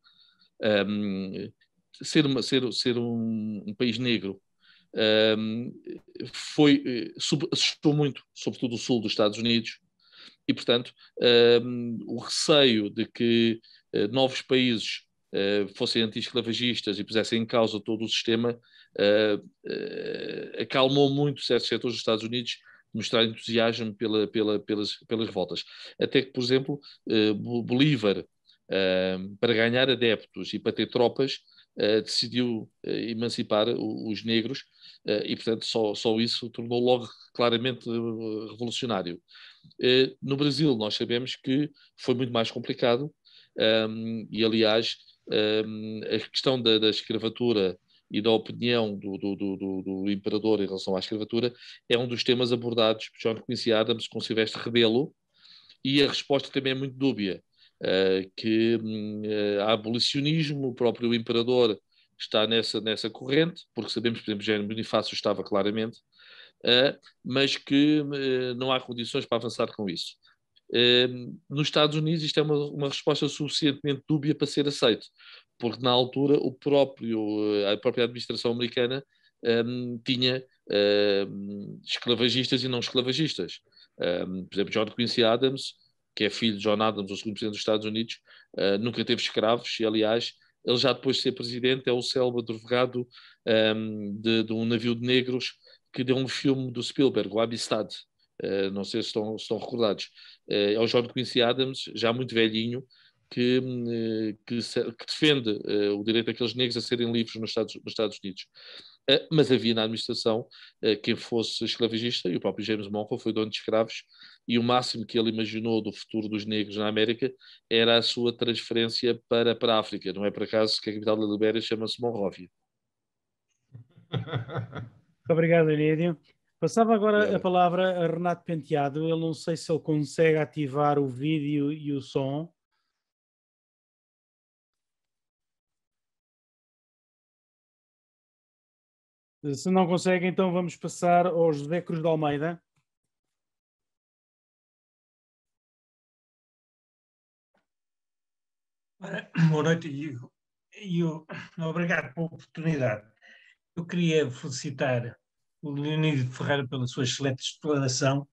ser um país negro, assustou muito, sobretudo o sul dos Estados Unidos, e, portanto, o receio de que novos países fossem anti-esclavagistas e pusessem em causa todo o sistema acalmou muito certos setores dos Estados Unidos mostrar entusiasmo pelas revoltas. Até que, por exemplo, Bolívar, para ganhar adeptos e para ter tropas, decidiu emancipar os negros e, portanto, só isso tornou logo claramente revolucionário. No Brasil, nós sabemos que foi muito mais complicado e, aliás, a questão da escravatura e da opinião do imperador em relação à escravatura é um dos temas abordados por John Quincy Adams com Silvestre Rebelo, e a resposta também é muito dúbia, que há abolicionismo, o próprio imperador está nessa corrente, porque sabemos, por exemplo, que Jaime Bonifácio estava claramente, mas que não há condições para avançar com isso. Nos Estados Unidos isto é uma resposta suficientemente dúbia para ser aceito, porque na altura a própria administração americana tinha esclavagistas e não esclavagistas. Por exemplo, John Quincy Adams, que é filho de John Adams, o segundo presidente dos Estados Unidos, nunca teve escravos e, aliás, ele já depois de ser presidente é o célebre advogado de um navio de negros que deu um filme do Spielberg, o Amistad. Não sei se estão recordados. É o John Quincy Adams, já muito velhinho, que defende o direito daqueles negros a serem livres nos Estados Unidos. Mas havia na administração quem fosse escravagista, e o próprio James Monroe foi dono de escravos, e o máximo que ele imaginou do futuro dos negros na América era a sua transferência para a África. Não é por acaso que a capital da Libéria chama-se Monróvia. Muito obrigado, Enídio. Passava agora a palavra a Renato Penteado. Eu não sei se ele consegue ativar o vídeo e o som. Se não consegue, então vamos passar ao José Cruz de Almeida. Boa noite e obrigado pela oportunidade. Eu queria felicitar o Leonídio Ferreira pela sua excelente exploração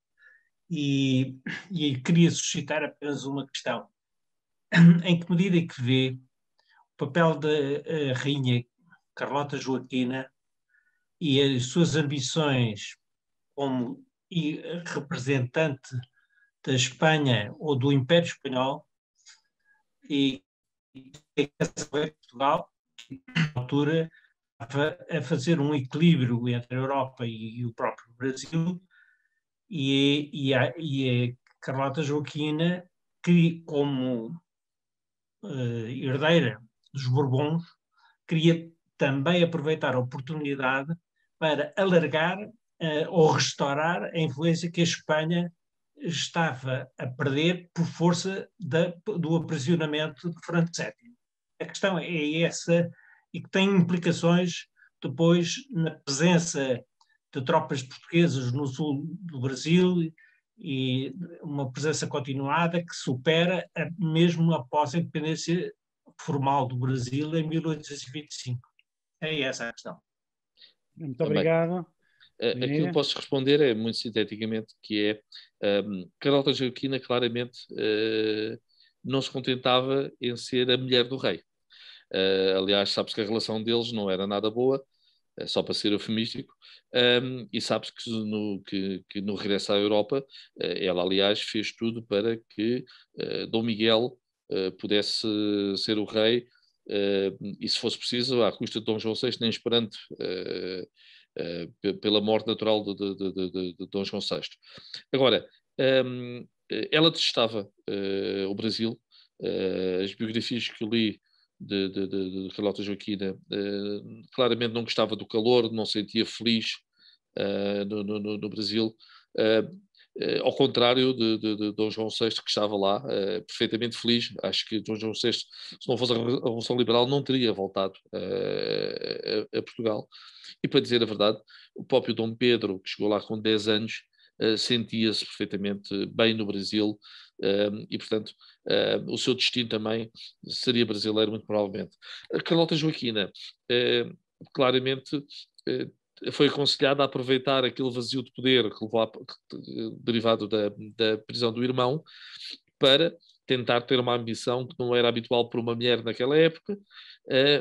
e queria suscitar apenas uma questão. Em que medida é que vê o papel da rainha Carlota Joaquina e as suas ambições como representante da Espanha ou do Império Espanhol e Portugal, na altura, a fazer um equilíbrio entre a Europa e o próprio Brasil, e a Carlota Joaquina, que como herdeira dos Bourbons, queria também aproveitar a oportunidade para alargar ou restaurar a influência que a Espanha estava a perder por força do aprisionamento de Fernando VII. A questão é essa, e que tem implicações depois na presença de tropas portuguesas no sul do Brasil e uma presença continuada que supera mesmo após a independência formal do Brasil em 1825. É essa a questão. Muito Também. obrigado. Aquilo que posso responder é, muito sinteticamente, que é Carlota Joaquina claramente não se contentava em ser a mulher do rei. Aliás, sabe-se que a relação deles não era nada boa, só para ser eufemístico, e sabe-se que no regresso à Europa, ela, aliás, fez tudo para que Dom Miguel pudesse ser o rei, e se fosse preciso, à custa de Dom João VI, nem esperando pela morte natural de Dom João VI. Agora, ela detestava o Brasil. As biografias que eu li de Carlota Joaquina claramente não gostava do calor, não sentia feliz no Brasil, ao contrário de Dom João VI, que estava lá perfeitamente feliz. Acho que Dom João VI, se não fosse a Revolução Liberal, não teria voltado a Portugal. E, para dizer a verdade, o próprio Dom Pedro, que chegou lá com 10 anos, sentia-se perfeitamente bem no Brasil, e, portanto, o seu destino também seria brasileiro, muito provavelmente. A Carlota Joaquina, claramente, foi aconselhada a aproveitar aquele vazio de poder que levou derivado da prisão do irmão, para tentar ter uma ambição que não era habitual para uma mulher naquela época,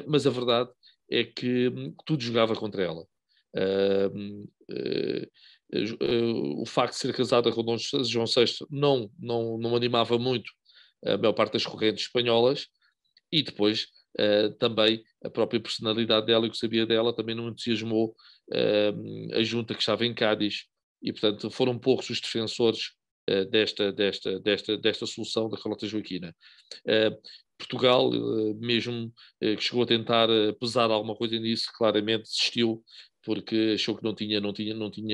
mas a verdade é que tudo jogava contra ela. O facto de ser casada com Dom João VI não animava muito a maior parte das correntes espanholas, e depois também a própria personalidade dela e o que sabia dela também não entusiasmou a junta que estava em Cádiz, e portanto foram poucos os defensores desta solução da Carlota Joaquina. Portugal, mesmo que chegou a tentar pesar alguma coisa nisso, claramente desistiu, porque achou que não tinha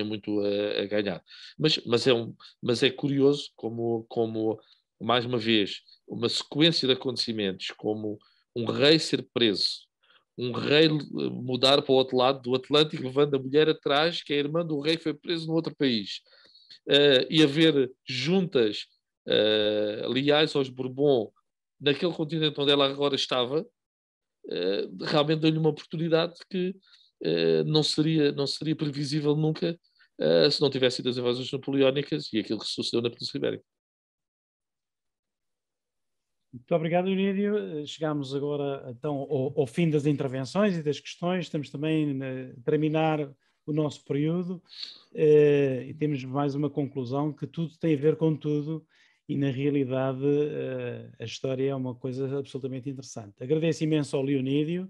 muito a ganhar. Mas é curioso como, mais uma vez, uma sequência de acontecimentos, como um rei ser preso, um rei mudar para o outro lado do Atlântico, levando a mulher atrás, que a irmã do rei foi presa no outro país, e haver juntas leais aos Bourbon naquele continente onde ela agora estava, realmente deu-lhe uma oportunidade que não seria previsível nunca se não tivesse sido as invasões napoleónicas e aquilo que sucedeu na Península Ibérica. Muito obrigado, Eunídio. Chegamos agora então ao fim das intervenções e das questões. Estamos também a terminar o nosso período e temos mais uma conclusão, que tudo tem a ver com tudo, e na realidade a história é uma coisa absolutamente interessante. Agradeço imenso ao Leonídio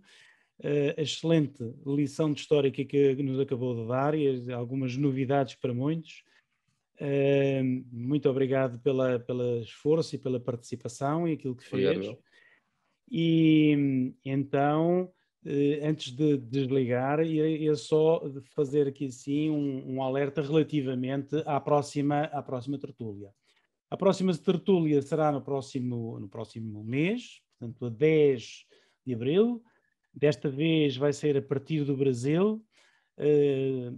a excelente lição de história que nos acabou de dar, e algumas novidades para muitos. Muito obrigado pela esforço e pela participação e aquilo que fez. Obrigado. E então, antes de desligar, ia só fazer aqui assim um alerta relativamente à próxima tertúlia. A próxima tertúlia será no próximo mês, portanto a 10 de abril. Desta vez vai ser a partir do Brasil.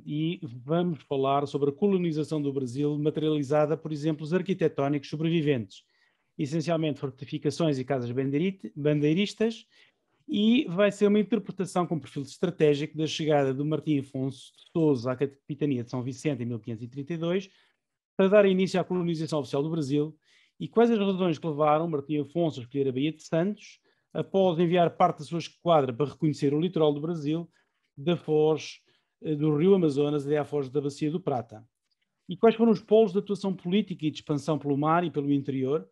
E vamos falar sobre a colonização do Brasil materializada por exemplos arquitetónicos sobreviventes, essencialmente fortificações e casas bandeiristas, e vai ser uma interpretação com perfil estratégico da chegada do Martim Afonso de Sousa à capitania de São Vicente em 1532, para dar início à colonização oficial do Brasil, e quais as razões que levaram Martim Afonso a escolher a Baía de Santos, após enviar parte da sua esquadra para reconhecer o litoral do Brasil, da foz do rio Amazonas até à foz da Bacia do Prata. E quais foram os polos de atuação política e de expansão pelo mar e pelo interior,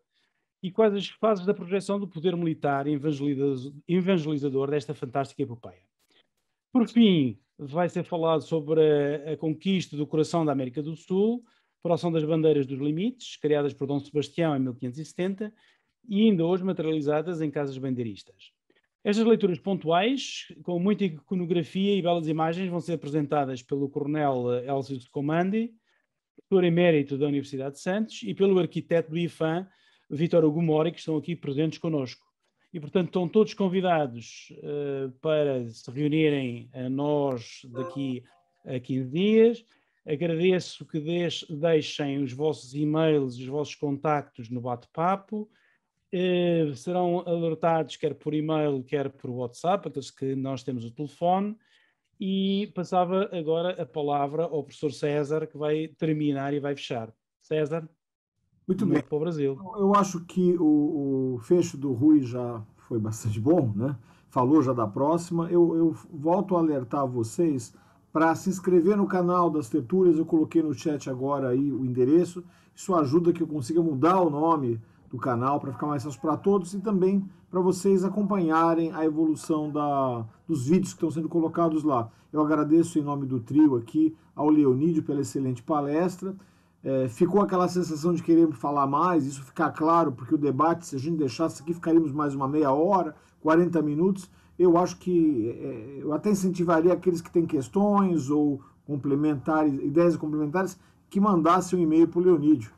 e quais as fases da projeção do poder militar e evangelizador desta fantástica epopeia. Por fim, vai ser falado sobre a conquista do coração da América do Sul, promoção das bandeiras dos limites, criadas por Dom Sebastião em 1570, e ainda hoje materializadas em casas bandeiristas. Estas leituras pontuais, com muita iconografia e belas imagens, vão ser apresentadas pelo Coronel Elcio Comandi, professor emérito da Universidade de Santos, e pelo arquiteto do IFAM, Vítor Hugo Mori, que estão aqui presentes connosco. e, portanto, estão todos convidados para se reunirem a nós daqui a 15 dias. Agradeço que deixem os vossos e-mails, os vossos contactos no bate-papo. Serão alertados quer por e-mail, quer por WhatsApp, até que nós temos o telefone. E passava agora a palavra ao professor César, que vai terminar e vai fechar. César? Muito bem. Para o Brasil. Eu acho que o fecho do Rui já foi bastante bom, né? Falou já da próxima. Eu volto a alertar vocês para se inscrever no canal das Tertúlias. Eu coloquei no chat agora aí o endereço. Isso ajuda que eu consiga mudar o nome do canal para ficar mais fácil para todos e também para vocês acompanharem a evolução dos vídeos que estão sendo colocados lá. Eu agradeço em nome do trio aqui ao Leonídio pela excelente palestra. Ficou aquela sensação de querer falar mais, isso ficar claro, porque o debate, se a gente deixasse aqui, ficaríamos mais uma meia hora, 40 minutos. Eu acho que eu até incentivaria aqueles que têm questões ou ideias complementares, que mandassem um e-mail para o Leonídio.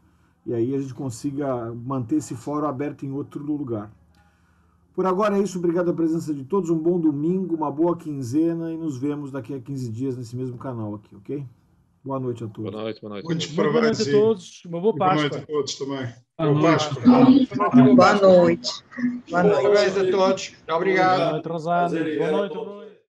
E aí a gente consiga manter esse fórum aberto em outro lugar. Por agora é isso, obrigado pela presença de todos, um bom domingo, uma boa quinzena e nos vemos daqui a 15 dias nesse mesmo canal aqui, ok? Boa noite a todos. Boa noite, boa noite. Muitos Boa parabéns noite a todos, uma boa Páscoa. Boa noite a todos também. Boa Páscoa. Boa noite. Boa noite. Parabéns a todos. Obrigado. Boa noite, Rosário. Boa noite, Rui.